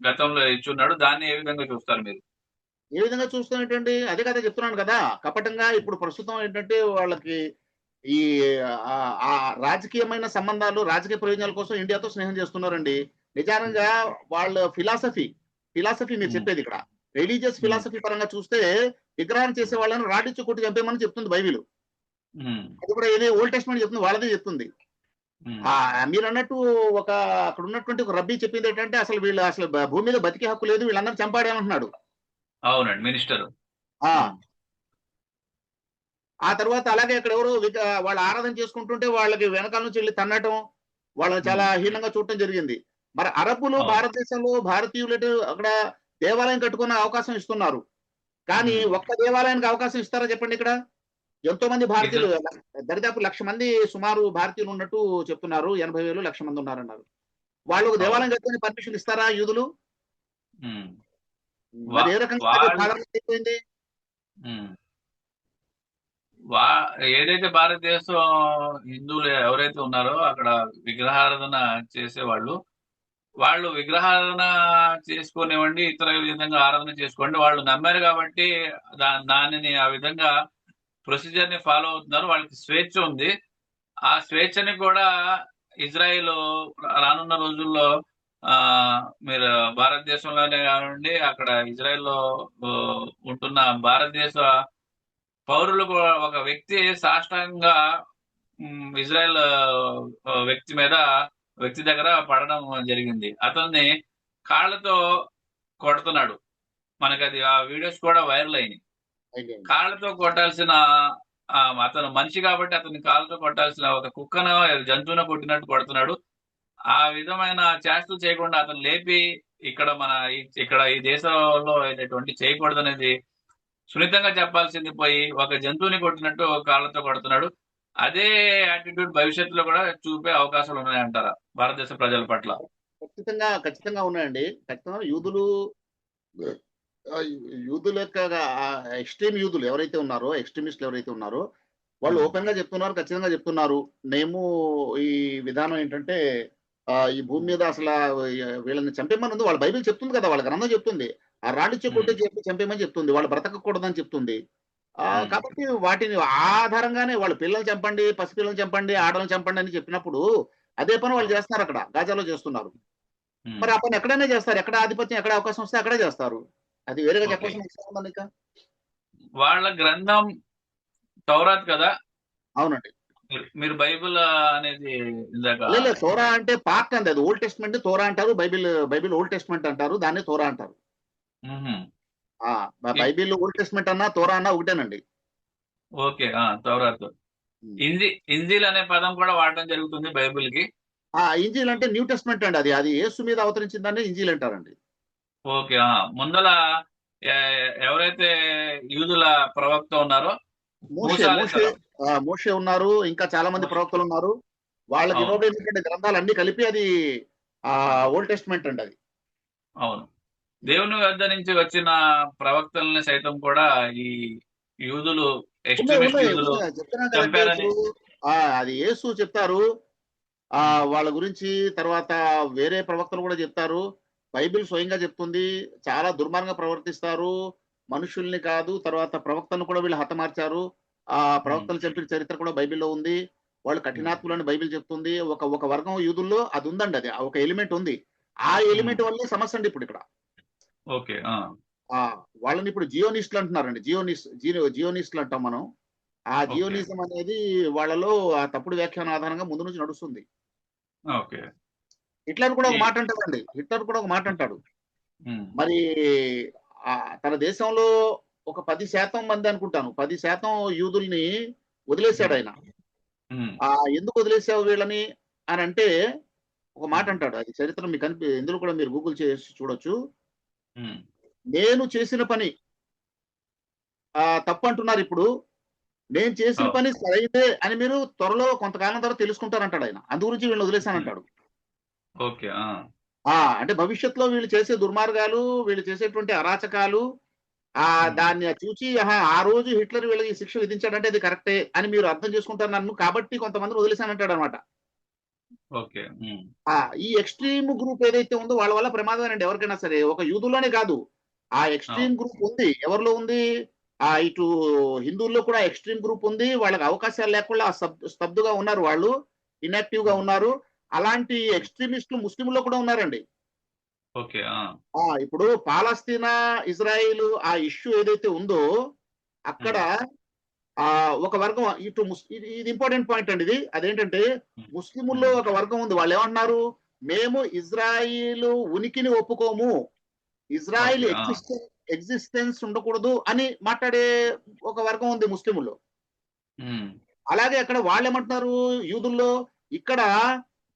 గతంలో ఇచ్చున్నాడు. దాన్ని ఏ విధంగా చూస్తారు మీరు? ఏ విధంగా చూస్తున్నట్టండి, అదే కదా చెప్తున్నాను కదా, కపటంగా ఇప్పుడు ప్రస్తుతం ఏంటంటే వాళ్ళకి ఈ ఆ ఆ రాజకీయమైన సంబంధాలు, రాజకీయ ప్రయోజనాల కోసం ఇండియాతో స్నేహం చేస్తున్నారండి. నిజానంగా వాళ్ళ ఫిలాసఫీ మీరు ఉమ్, చెప్పేది ఇక్కడ రిలీజియస్ ఉమ్, ఫిలాసఫీ పరంగా చూస్తే విగ్రహం చేసే వాళ్ళని రాడిచ్చి కొట్టి చంపేమని చెప్తుంది బైబిల్. ఉమ్, అది కూడా ఏది ఓల్డ్ టెస్ట్మెంట్ చెప్తుంది, వాళ్ళదే చెప్తుంది. ఉమ్, మీరు అన్నట్టు అక్కడ ఉన్నటువంటి ఒక రబ్బీ చెప్పింది ఏంటంటే అసలు వీళ్ళు అసలు భూమి మీద బతికే హక్కు లేదు, వీళ్ళందరూ చంపాడేమంటున్నాడు. అవునండి, మినిస్టర్. ఆ ఉమ్, ఆ తర్వాత అలాగే అక్కడ ఎవరో వాళ్ళు ఆరాధన చేసుకుంటుంటే వాళ్ళకి వెనకాల నుంచి వెళ్ళి తన్నటం, వాళ్ళని చాలా ఉమ్, హీనంగా చూడటం జరిగింది. మరి అరబ్బులు అవును. భారతదేశంలో భారతీయులు అక్కడ దేవాలయం కట్టుకునే అవకాశం ఇస్తున్నారు. కానీ ఉమ్, ఒక్క దేవాలయానికి అవకాశం ఇస్తారా చెప్పండి? ఇక్కడ ఎంతో మంది భారతీయులు, ఇజ్రా దరిదాపు 1,00,000 మంది సుమారు భారతీయులు ఉన్నట్టు చెప్తున్నారు. 80,000 1,00,000 మంది ఉన్నారన్నారు. వాళ్ళు ఒక అవును. దేవాలయం కట్టుకుని పర్మిషన్ ఇస్తారా యూదులు? ఉమ్, వా మరి ఏ రకంగా అది వాళ్ళ ఫాదర్ అయిపోయింది? ఉమ్, వా ఏదైతే భారతదేశం హిందువులు ఎవరైతే ఉన్నారో అక్కడ విగ్రహారాధన చేసేవాళ్ళు, వాళ్ళు విగ్రహారాధన చేసుకోనివ్వండి, ఇతర విధంగా ఆరాధన చేసుకోండి, వాళ్ళు నమ్మారు కాబట్టి దానిని ఆ విధంగా ప్రొసీజర్ ని ఫాలో అవుతున్నారు. వాళ్ళకి స్వేచ్ఛ ఉంది. ఆ స్వేచ్ఛని కూడా ఇజ్రాయిల్ రానున్న రోజుల్లో ఆ మీరు భారతదేశంలోనే కానివ్వండి, అక్కడ ఇజ్రాయెల్లో ఆ, ఉంటున్న భారతదేశ పౌరులు కూడా ఒక వ్యక్తి సాష్టాంగంగా ఇజ్రాయెల్ వ్యక్తి దగ్గర పడడం జరిగింది. అతన్ని కాళ్ళతో కొడుతున్నాడు. మనకి అది ఆ వీడియోస్ కూడా వైరల్ అయినాయి. అయిపోయింది. కాళ్ళతో కొట్టాల్సిన అతను మనిషి కాబట్టి అతన్ని కాళ్ళతో కొట్టాల్సిన ఒక కుక్కను జంతువును కొట్టినట్టు కొడుతున్నాడు. ఆ విధమైన చేష్టలు చేయకుండా అతను లేపి ఇక్కడ ఈ దేశంలో ఎటువంటి చేయకూడదు అనేది సున్నితంగా చెప్పాల్సింది పోయి ఒక జంతువుని కొట్టినట్టు కాళ్ళతో కొడుతున్నాడు. అదే యాటిట్యూడ్ భవిష్యత్తులో కూడా చూపే అవకాశాలు ఉన్నాయంటారా భారతదేశ ప్రజల పట్ల? ఖచ్చితంగా ఖచ్చితంగా ఉన్నాయండి. ఖచ్చితంగా యూదులు, ఆ, యూదుల యొక్క ఎక్స్ట్రీమ్ యూదులు ఎవరైతే ఉన్నారో, ఎక్స్ట్రీమిస్టులు ఎవరైతే ఉన్నారో, వాళ్ళు ఉమ్, ఓపెన్ గా చెప్తున్నారు, ఖచ్చితంగా చెప్తున్నారు. మేము ఈ విధానం ఏంటంటే ఈ భూమి మీద అసలు వీళ్ళని చంపేమని ఉంది. వాళ్ళ బైబిల్ చెప్తుంది కదా, వాళ్ళ గ్రంథం చెప్తుంది. ఆ రాడిచ్చే ఉమ్, కొట్టే చెప్పి చంపేమని చెప్తుంది, వాళ్ళు బ్రతకకూడదని చెప్తుంది. ఉమ్, కాబట్టి వాటిని ఆధారంగానే వాళ్ళు పిల్లలు చంపండి, పసిపిల్లలు చంపండి, ఆడలను చంపండి అని చెప్పినప్పుడు అదే పని వాళ్ళు అవును. చేస్తున్నారు, అక్కడ గాజాలో చేస్తున్నారు. ఉమ్, మరి ఆ పని ఎక్కడైనా చేస్తారు, ఎక్కడ ఆధిపత్యం, ఎక్కడ అవకాశం వస్తే అక్కడే చేస్తారు. అది వేరేగా ఓకే. చెప్పాల్సిన అవసరం ఉందండి ఇంకా. వాళ్ళ గ్రంథం తౌరాత్ కదా. అవునండి. మీరు బైబిల్ అనేది ఇందాక లేదు, తోరా అంటే పార్ట్ అండి, అది ఓల్డ్ టెస్ట్మెంట్ తోరా అంటారు, బైబిల్ ఓల్డ్ టెస్ట్మెంట్ అంటారు, దాన్ని తోరా అంటారు. మ్హూ. ఆ ఇప్- బైబిల్ ఓల్డ్ టెస్ట్మెంట్ అన్నా తోరా అన్నా ఒకటేనండి. ఓకే తౌరాత్. ఉమ్. ఇంజిల్ అనే పదం కూడా వాడడం జరుగుతుంది బైబిల్ కి. ఇంజీల్ అంటే న్యూ టెస్ట్మెంట్ అండి, అది యేసు మీద అవతరించిందని ఇంజీల్ అంటారండి. ఓకే ముందల ఎవరైతే యూదుల ప్రవక్త ఉన్నారో మోషే మూసా మోషే అలైహిస్సలాం. మోషే ఉన్నారు. ఇంకా చాలా మంది మోషే. ప్రవక్తలు ఉన్నారు. వాళ్ళకి అవును. ఇవ్వబడినటువంటి గ్రంథాలన్నీ కలిపి అది ఓల్డ్ టెస్ట్‌మెంట్ అండి అది. అవును. దేవుని వద్ద నుంచి వచ్చిన ప్రవక్తల్ని సైతం కూడా ఈ యూదులు, ఉన్నాయి. ఎక్స్ట్రీమిస్ట్ ఉన్నాయి. యూదులు ఉన్నాయి. చెప్తున్నాను కదండీ! చంపారని. ఇప్పుడు అది యేసు చెప్తారు. ఉమ్, వాళ్ళ గురించి తర్వాత వేరే ప్రవక్తలు కూడా చెప్తారు. బైబిల్ స్వయంగా చెప్తుంది. చాలా దుర్మార్గంగా ప్రవర్తిస్తారు. మనుషుల్ని కాదు, తర్వాత ప్రవక్తలను కూడా వీళ్ళు హతమార్చారు. ఆ ఉమ్, ప్రవక్తలు చంపిన చరిత్ర కూడా బైబిల్‌లో ఉంది. వాళ్ళు ఉమ్, కఠినాత్ములని బైబిల్ చెప్తుంది. ఒక ఒక వర్గం యూదుల్లో అది ఉందండి అది. ఒక ఎలిమెంట్ ఉంది. ఆ ఉమ్. ఎలిమెంట్ వల్లే సమస్య అండి ఇప్పుడు ఇక్కడ. ఓకే. ఆ! వాళ్ళని ఇప్పుడు జియోనిస్టులు అంటున్నారండి. జియోనిస్టులు అంటాం మనం. ఆ ఓకే. జియోనిజం అనేది వాళ్ళలో ఆ తప్పుడు వ్యాఖ్యానం ఆధారంగా ముందు నుంచి నడుస్తుంది. ఓకే. హిట్లర్ కూడా ఒక ఈ మాట అంటాడండి. హిట్లర్ కూడా ఒక మాట అంటాడు. ఉమ్, మరి తన దేశంలో ఒక 10% మంది అనుకుంటాను. 10% యూదుల్ని ఉమ్, వదిలేసాడాయన. ఉమ్, ఎందుకు వదిలేసావు వీళ్ళని అనంటే ఒక మాట ఉమ్, అంటాడు. అది చరిత్ర మీకు ఇందులో కూడా మీరు గూగుల్ చేసి చూడొచ్చు. ఉమ్. నేను చేసిన పని తప్పంటున్నారిప్పుడు. నేను చేసిన ఓ, పని సరైందే అని మీరు త్వరలో కొంతకాలం తర్వాత తెలుసుకుంటారంటాడాయన. అందు గురించి వీళ్ళని ఉమ్, వదిలేసానంటాడు. ఓకే. అంటే భవిష్యత్తులో వీళ్ళు చేసే దుర్మార్గాలు, వీళ్ళు చేసేటువంటి అరాచకాలు ఉమ్, దాన్ని చూచి ఆహా! ఆ రోజు హిట్లర్ వీళ్ళకి ఈ శిక్ష విధించాడంటే అది కరెక్టే అని మీరు అర్థం చేసుకుంటారు నన్ను. కాబట్టి కొంతమందిని వదిలేసానంటాడనమాట. ఓకే. ఉమ్, ఆ! ఈ ఎక్స్‌ట్రీమ్ గ్రూప్ ఏదైతే ఉందో వాళ్ళ వల్ల ప్రమాదమేనండి ఎవరికైనా సరే. ఒక యూదుల్లోనే కాదు. ఆ అవును. ఎక్స్‌ట్రీమ్ గ్రూప్ ఉంది. ఎవరిలో ఉంది? ఇటు హిందువుల్లో కూడా ఎక్స్‌ట్రీమ్ గ్రూప్ ఉంది. వాళ్ళకి అవకాశాలు లేకుండా స్తబ్దుగా ఉన్నారు వాళ్ళు. ఇనాక్టివ్‌గా ఉమ్, ఉన్నారు. అలాంటి ఉమ్, ఎక్స్‌ట్రీమిస్టులు ముస్లింల్లో కూడా ఉన్నారండి. ఓకే. ఇప్పుడు పాలస్తీనా, ఇజ్రాయిల్ ఆ ఇష్యూ ఏదైతే ఉందో అక్కడ ఉమ్, ఒక వర్గం ఇటు ఇది ఇది ఇంపార్టెంట్ పాయింట్ అండి ఇది. అదేంటంటే ఉమ్, ముస్లిముల్లో ఉమ్. ఒక వర్గం ఉంది. వాళ్ళేమంటున్నారు? మేము ఇజ్రాయిలు ఉనికిని ఒప్పుకోము. Israel okay. ఎగ్జిస్టెన్స్ ఉండకూడదు అని మాట్లాడే ఒక వర్గం ఉంది ముస్లిముల్లో. ఉమ్, అలాగే అక్కడ వాళ్ళేమంటున్నారు యూదుల్లో, ఇక్కడ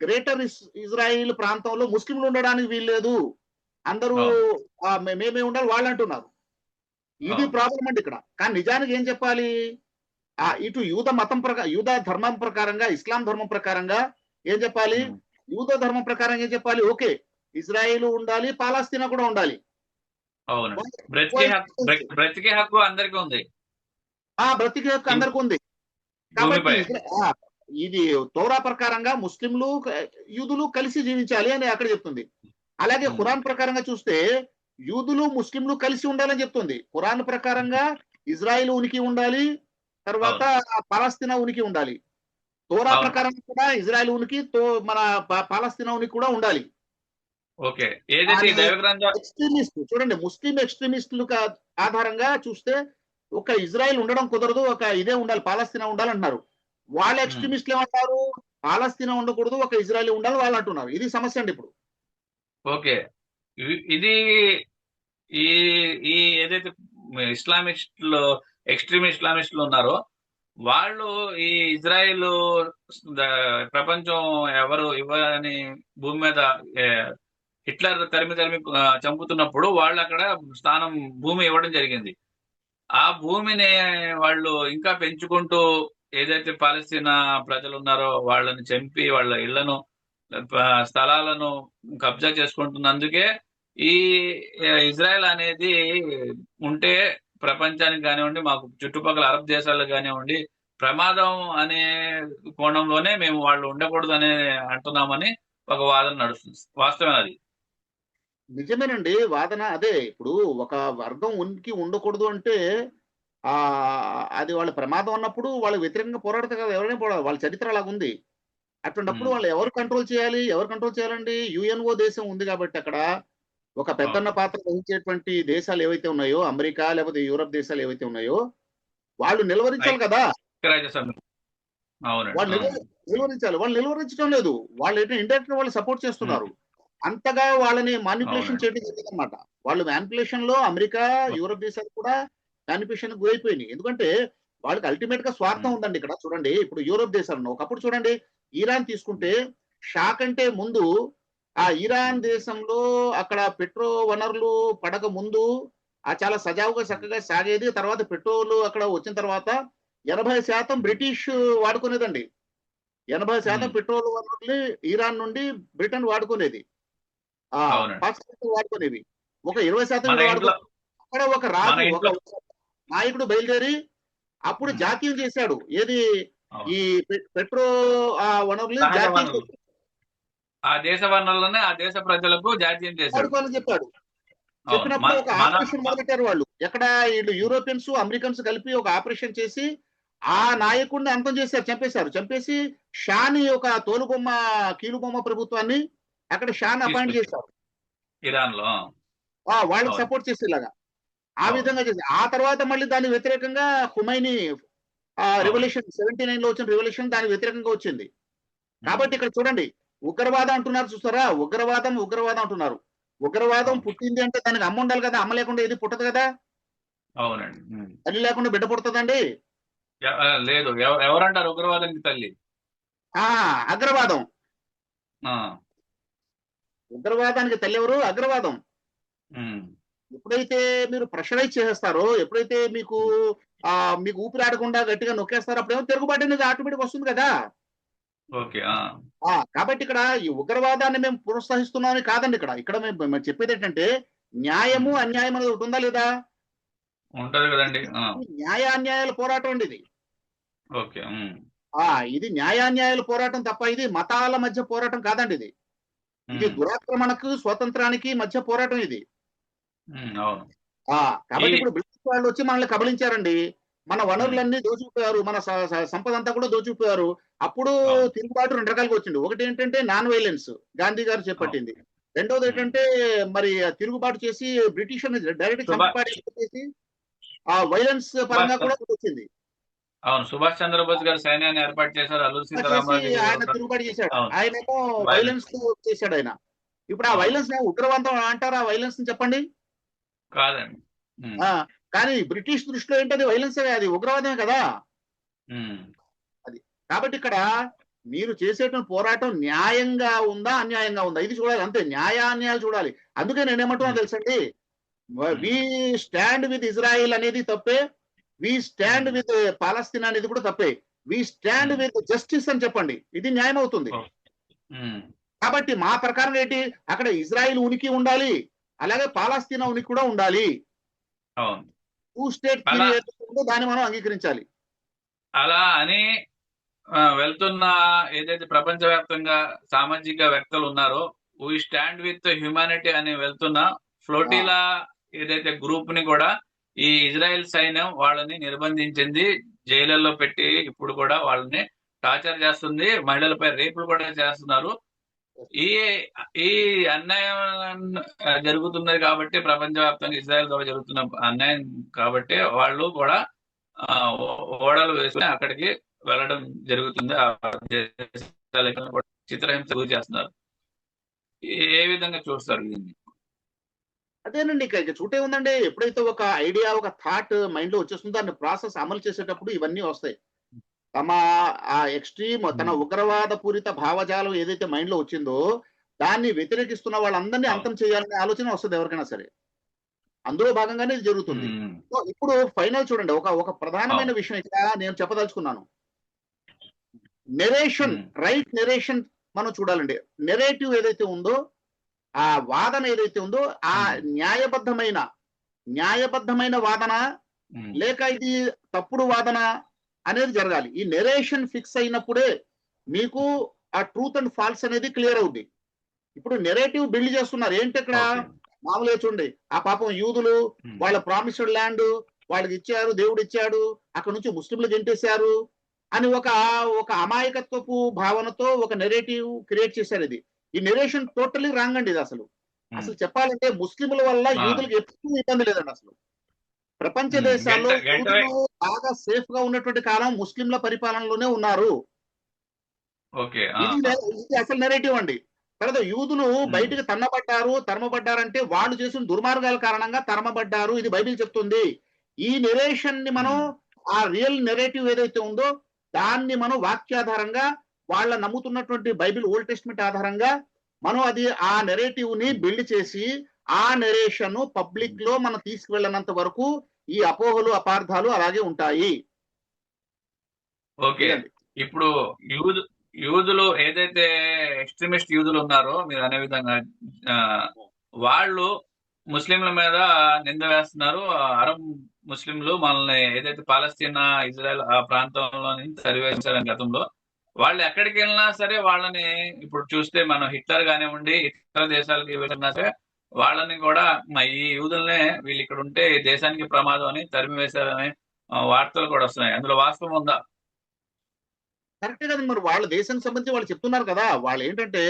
గ్రేటర్ ఇజ్రాయిల్ ప్రాంతంలో ముస్లింలు ఉండడానికి వీల్లేదు. అందరూ అవును. మేమే ఉండాలి వాళ్ళంటున్నారు. ఇది అవును. ప్రాబ్లమ్ అండి ఇక్కడ. కానీ నిజానికి ఏం చెప్పాలి? ఇటు యూదా ధర్మం ప్రకారంగా, ఇస్లాం ధర్మం ప్రకారంగా ఏం చెప్పాలి? ఉమ్, యూదా ధర్మం ప్రకారంగా ఏం చెప్పాలి? ఓకే. ఇజ్రాయిలు ఉండాలి, పాలస్తీనా కూడా ఉండాలి. అవునండి. కోఎగ్జిస్టెన్స్ బ్రతికే హక్కు అందరికీ ఉంది. బ్రతికే హక్కు ఈ అందరికుంది. కాబట్టి భూమిపై. ఇది తౌరా ప్రకారంగా ముస్లింలు, యూదులు కలిసి జీవించాలి అని అక్కడ చెప్తుంది. అలాగే ఉమ్, ఖురాన్ ప్రకారంగా చూస్తే యూదులు, ముస్లింలు కలిసి ఉండాలని చెప్తుంది. ఖురాన్ ప్రకారంగా ఇజ్రాయిల్ ఉనికి ఉండాలి. తర్వాత అవును. పాలస్తీనా ఉనికి ఉండాలి. తోరా అవును. ప్రకారం కూడా ఇజ్రాయెల్ ఉనికి మన పాలస్తీనా ఉనికి కూడా ఉండాలి. ఓకే. ఏదైతే కానీ ఈ దైవ గ్రంథం. ఎక్స్‌ట్రీమిస్ట్ చూడండి ముస్లిం ఎక్స్‌ట్రీమిస్టులు ఆధారంగా చూస్తే ఒక ఇజ్రాయెల్ ఉండడం కుదరదు. ఒక ఇదే ఉండాలి పాలస్తీనా ఉండాలంటున్నారు. వాళ్ళ ఉమ్, ఎక్స్‌ట్రీమిస్టులు ఏమంటారు? పాలస్తీనా ఉండకూడదు. ఒక ఇజ్రాయెల్ ఉండాలి వాళ్ళు అంటున్నారు. ఇది సమస్య అండి ఇప్పుడు. ఓకే. ఇది ఈ ఈ ఏదైతే ఇస్లామిస్టులు, ఎక్స్ట్రీమ్ ఇస్లామిస్టులు ఉన్నారో వాళ్ళు ఈ ఇజ్రాయిల్ ప్రపంచం ఎవరు ఇవ్వని భూమి మీద ఏ, హిట్లర్ తరిమి తరిమి చంపుతున్నప్పుడు వాళ్ళు అక్కడ స్థానం, భూమి ఇవ్వడం జరిగింది. ఆ భూమిని వాళ్ళు ఇంకా పెంచుకుంటూ ఏదైతే పాలస్తీనా ప్రజలు ఉన్నారో వాళ్ళని చంపి వాళ్ళ ఇళ్లను, స్థలాలను కబ్జా చేసుకుంటున్నందుకే ఈ ఇజ్రాయెల్ అనేది ఉంటే ప్రపంచానికి కానివ్వండి, మాకు చుట్టుపక్కల అరబ్ దేశాలకు కానివ్వండి ప్రమాదం అనే కోణంలోనే మేము వాళ్ళు ఉండకూడదు అనే అంటున్నామని ఒక వాదన నడుస్తుంది. వాస్తవం అది. నిజమేనండి. వాదన అదే. ఇప్పుడు ఒక వర్గం ఉనికి ఉండకూడదు అంటే అది వాళ్ళ ప్రమాదం అన్నప్పుడు వాళ్ళకి వ్యతిరేకంగా పోరాడతారు కదా! ఎవరైనా పోరాడాలి. వాళ్ళ చరిత్ర అలాగుంది. అటువంటప్పుడు ఉమ్, వాళ్ళు ఎవరు కంట్రోల్ చేయాలి? ఎవరు కంట్రోల్ చేయాలండి? యుఎన్ఓ దేశం ఉంది కాబట్టి అక్కడ ఒక పెద్దన్న అవును. పాత్ర వహించేటువంటి దేశాలు ఏవైతే ఉన్నాయో, అమెరికా లేకపోతే యూరప్ దేశాలు ఏవైతే ఉన్నాయో, వాళ్ళు నిలువరించాలి కదా! ఐక్యరాజ్య సమితి. అవునండి. వాళ్ళు నిలువరించాలి. వాళ్ళు నిలువరించడం లేదు. వాళ్ళేంటి ఇండైరెక్ట్‌గా వాళ్ళు సపోర్ట్ ఉమ్, చేస్తున్నారు. అంతగా వాళ్ళని మానిప్యులేషన్ అవునండి. చేయడం జరిగిందన్నమాట. వాళ్ళు మానిప్యులేషన్‌లో అమెరికా, యూరప్ దేశాలు కూడా మానిప్యులేషన్‌కి గురైపోయినాయి. ఎందుకంటే వాళ్ళకి అల్టిమేట్‌గా స్వార్థం ఉమ్, ఉందండి ఇక్కడ. చూడండి ఇప్పుడు యూరప్ దేశాలను ఒకప్పుడు చూడండి ఇరాన్ తీసుకుంటే షా కంటే ముందు ఇరాన్ ఉమ్, దేశంలో అక్కడ వనరులు పడక ముందు చాలా సజావుగా ఉమ్, చక్కగా సాగేది. తర్వాత పెట్రోల్ అక్కడ వచ్చిన తర్వాత 80% బ్రిటిష్ వాడుకునేదండి. 80% ఉమ్, పెట్రోల్ వనరుల్ని ఇరాన్ నుండి బ్రిటన్ వాడుకునేది. ఆ! అవునండి. పాకిస్తాన్ వాడుకునేవి. ఒక 20% మన ఈడ ఇంట్లో వాడుకునేది. అక్కడ ఒక మన రాజు, ఒక ఇంట్లో నాయకుడు బయలుదేరి అప్పుడు ఉమ్, జాతీయం చేశాడు. ఏది అవును. ఈ పెట్రో వనరుల్ని సహజ జాతీయం వనరులు ఆ దేశ వనరులనే ఆ దేశ ప్రజలకు జాతీయం చేశాడు. వాడుకోవాలని చెప్పాడు. అవును. చెప్పినప్పుడు ఒక మన ఆపరేషన్ మొదలెట్టారు వాళ్ళు. ఎక్కడ ఈళ్ళు యూరోపియన్స్, అమెరికన్స్ కలిపి ఒక ఆపరేషన్ చేసి, ఆ నాయకుడిని అంతం చేశారు. చంపేశారు. చంపేసి షాని ఒక తోలుబొమ్మ, కీలుబొమ్మ ప్రభుత్వాన్ని అక్కడ షాని అపాయింట్ తీసుకొచ్చాడు చేశారు. ఇరాన్ లో. వాళ్ళకి అవును. సపోర్ట్ చేసేలాగా. ఆ అవును. విధంగా చేసి ఆ తర్వాత మళ్ళీ దానికి వ్యతిరేకంగా హుమైని అవును. రివల్యూషన్ 79 లో వచ్చిన రివల్యూషన్ దానికి వ్యతిరేకంగా వచ్చింది. ఉమ్, కాబట్టి ఇక్కడ చూడండి, ఉగ్రవాదం అంటున్నారు చూస్తారా? ఉగ్రవాదం, ఉగ్రవాదం అంటున్నారు. ఉగ్రవాదం అవును. పుట్టింది అంటే దానికి అమ్మ ఉండాలి కదా! అమ్మ లేకుండా ఏది పుట్టదు కదా! అవునండి. తల్లి లేకుండా బిడ్డ పుడతదండి. లేదు, ఎవరంటారు ఉగ్రవాదానికి తల్లి? ఆ! అగ్రవాదం. ఆ, ఉగ్రవాదానికి తల్లి ఎవరు? అగ్రవాదం. ఉమ్, ఎప్పుడైతే మీరు ప్రెషరైజ్ చేసేస్తారో, ఎప్పుడైతే మీకు ఉమ్, మీకు ఊపిరాడకుండా గట్టిగా నొక్కేస్తారో అప్పుడేమో తిరుగుబాటు అనేది ఆటోమేటిక్‌గా వస్తుంది కదా! ఓకే. కాబట్టి ఇక్కడ ఈ ఉగ్రవాదాన్ని మేము ప్రోత్సహిస్తున్నామని కాదండి ఇక్కడ. ఇక్కడ మేము చెప్పేదేంటంటే న్యాయము, ఉమ్, అన్యాయం అనేది ఒకటి ఉందా లేదా? ఉంటది కదండి. ఇది న్యాయాన్యాయాల పోరాటం అండి ఇది. ఓకే. ఆ! ఇది న్యాయాన్యాయాల పోరాటం తప్ప ఇది మతాల మధ్య పోరాటం కాదండి ఇది. ఇది ఉమ్, దురాక్రమణకు, స్వతంత్రానికి మధ్య పోరాటం ఇది. అవును. ఆ! ఈ కాబట్టి ఇప్పుడు బ్రిటిష్ వాళ్ళొచ్చి మనల్ని కబళించారండి. మన ఉమ్, వనరులన్నీ దోచుకుపోయారు. మన సంపదంతా కూడా దోచుకుపోయారు. అప్పుడు అవును. తిరుగుబాటు 2 రకాలుగా వచ్చింది. ఒకటేంటంటే నాన్ వయలెన్స్ గాంధీ గారు అవును. చేపట్టింది. ఉమ్. రెండోదేంటంటే మరి తిరుగుబాటు చేసి బ్రిటిషర్‌ని డైరెక్ట్‌గా చంపి సుభాష్ పాడేసి ఆ వయలెన్స్ పరంగా సుభాష్ కూడా ఒకటొచ్చింది. అవును. సుభాష్ చంద్రబోస్ గారు సైన్యాన్ని ఏర్పాటు చేశారు. అల్లూరి చేసి సీతారామరాజు గారు ఆయన తిరుగుబాటు చేశాడు. అవును. ఆయనేమో వైలెన్స్. వయలెన్స్‌తో చేశాడాయన. ఇప్పుడు ఆ అవును. వయలెన్స్‌ని ఉగ్రవాదం అంటారా ఆ వయలెన్స్‌ని చెప్పండి? కాదండి. ఉమ్, ఆ! కానీ బ్రిటిష్ దృష్టిలో ఏంటది వయలెన్సే అది ఉగ్రవాదమే కదా! ఉమ్, అది. కాబట్టి ఇక్కడ మీరు చేసేటువంటి పోరాటం న్యాయంగా ఉందా? అన్యాయంగా ఉందా? ఇది చూడాలి అంతే. న్యాయాన్యాయాలు చూడాలి. అందుకే నేనేమంటున్నానో ఉమ్, తెలుసండి? ఉమ్, వి స్టాండ్ విత్ ఇజ్రాయెల్ అనేది తప్పే. వి స్టాండ్ ఉమ్, విత్ పాలస్తీనా అనేది కూడా తప్పే. We stand um, with justice అని చెప్పండి. ఇది న్యాయం అవుతుంది. ఓకే. ఉమ్, కాబట్టి మా ప్రకారం ఏంటి? అక్కడ ఇజ్రాయెల్ ఉనికి ఉండాలి. అలాగే పాలస్తీనా ఉనికి కూడా ఉండాలి. అవును. 2 స్టేట్ థియరీ అలా ఏదైతే ఉందో దాన్ని మనం అంగీకరించాలి. అలా అని వెళ్తున్న ఏదైతే ప్రపంచవ్యాప్తంగా సామాజిక వ్యక్తులు ఉన్నారో, వీ స్టాండ్ విత్ హ్యుమానిటీ అని వెళ్తున్న ఆ! ఫ్లోటిలా ఏదైతే గ్రూప్ ని కూడా ఈ ఇజ్రాయెల్ సైన్యం వాళ్ళని నిర్బంధించింది, జైళ్ళల్లో పెట్టి ఇప్పుడు కూడా వాళ్ళని టార్చర్ చేస్తుంది, మహిళలపై రేపులు కూడా చేస్తున్నారు. ఈ ఈ అన్యాయం జరుగుతున్నది కాబట్టి, ప్రపంచవ్యాప్తంగా ఇజ్రాయెల్ ద్వారా జరుగుతున్న అన్యాయం కాబట్టి వాళ్ళు కూడా ఆ, ఓడలు వేసుకుని అక్కడికి వెళ్ళడం జరుగుతుంది. ఆ దేశాలకు కూడా చిత్రహింస గురి చేస్తున్నారు. ఏ విధంగా చూస్తారు దీన్ని? అదేనండి. ఇక చూటే ఉందండి. ఎప్పుడైతే ఒక ఐడియా, ఒక థాట్ మైండ్‌లో వచ్చేస్తుందో దాన్ని ప్రాసెస్ అమలు చేసేటప్పుడు ఇవన్నీ వస్తాయి. తమ ఎక్స్‌ట్రీమ్ తన ఉమ్, ఉగ్రవాద పూరిత భావజాలం ఏదైతే మైండ్‌లో వచ్చిందో, దాన్ని వ్యతిరేకిస్తున్న వాళ్ళందరిని అవును. అంతం చేయాలనే ఆలోచన వస్తది ఎవరికైనా సరే. అందులో భాగంగానే ఇది జరుగుతుంది. ఉమ్, సో, ఇప్పుడు ఫైనల్ చూడండి. ఒక ప్రధానమైన అవును. విషయం ఇక్కడ నేను చెప్పదలుచుకున్నాను. నెరేషన్, ఉమ్, రైట్ నెరేషన్ మనం చూడాలండి. నెరేటివ్ ఏదైతే ఉందో, ఆ వాదన ఏదైతే ఉందో, ఆ ఉమ్, న్యాయబద్ధమైన న్యాయబద్ధమైన వాదన ఉమ్, లేక ఇది తప్పుడు వాదన అనేది జరగాలి. ఈ నెరేషన్ ఫిక్స్ అయినప్పుడే మీకు ఆ ట్రూత్ అండ్ ఫాల్స్ అనేది క్లియర్ అవుద్ది. ఇప్పుడు నెరేటివ్ బిల్డ్ చేస్తున్నారు. ఏంటిక్కడ? ఓకే. మామూలుగా చూడండి. ఆ పాపం యూదులు ఉమ్, వాళ్ళ ప్రామిస్డ్ ల్యాండ్ వాళ్ళకిచ్చారు, దేవుడిచ్చాడు. అక్కడి నుంచి ముస్లింలు గెంటేశారు అని ఒక అమాయకత్వపు భావనతో ఒక నెరేటివ్ క్రియేట్ చేశారిది. ఈ నెరేషన్ టోటల్లీ రాంగ్ అండి ఇదసలు. ఉమ్, అసలు చెప్పాలంటే ముస్లిముల వల్ల ఆ, యూదులకి ఎప్పుడూ ఇబ్బంది లేదండి అసలు. ప్రపంచ ఉమ్, దేశాల్లో గంటవే. యూదులు బాగా సేఫ్‌గా ఉన్నటువంటి కాలం ముస్లింల పరిపాలనలోనే ఉన్నారు. ఓకే. ఇది అసలు నెరేటివ్ అండి. తర్వాత యూదులు ఉమ్, బయటికి తరమబడ్డారంటే వాళ్ళు చేసిన దుర్మార్గాల కారణంగా తరమబడ్డారు. ఇది బైబిల్ చెప్తుంది. ఈ నెరేషన్‌ని మనం ఉమ్, ఆ రియల్ నెరేటివ్ ఏదైతే ఉందో దాన్ని మనం వాక్యాధారంగా వాళ్ళ నమ్ముతున్నటువంటి బైబిల్ ఓల్డ్ టెస్టమెంట్ ఆధారంగా మనం అది ఆ నెరేటివ్‌ని ఉమ్, బిల్డ్ చేసి ఆ నెరేషన్ ఉమ్, పబ్లిక్‌లో మనం తీసుకువెళ్ళనంత వరకు ఈ అపోహలు, అపార్థాలు అలాగే ఉంటాయి. ఓకే. ఇదండి. ఇప్పుడు యూదు యూదులు ఏదైతే ఎక్స్ట్రీమిస్ట్ యూదులు ఉన్నారో మీరు అనే విధంగా ఆ, వాళ్ళు ముస్లింల మీద నింద వేస్తున్నారు. అరబ్ ముస్లింలు మనల్ని ఏదైతే పాలస్తీనా ఇజ్రాయెల్ ఆ ప్రాంతంలో నుంచి తరివేశారని గతంలో వాళ్ళు ఎక్కడికి వెళ్ళినా సరే వాళ్ళని ఇప్పుడు చూస్తే మనం హిట్లర్ కానివ్వండి ఇతర దేశాలకి వెళ్ళినా సరే వాళ్ళని కూడా ఈ యూదుల్నే వీళ్ళు ఇక్కడ ఉంటే ఈ దేశానికి ప్రమాదం అని తరిమివేశారని వార్తలు కూడా వస్తున్నాయి. అందులో వాస్తవం ఉందా? కరెక్టే కదండి. మరి వాళ్ళ దేశానికి సంబంధించి వాళ్ళు చెప్తున్నారు కదా! వాళ్ళేంటంటే,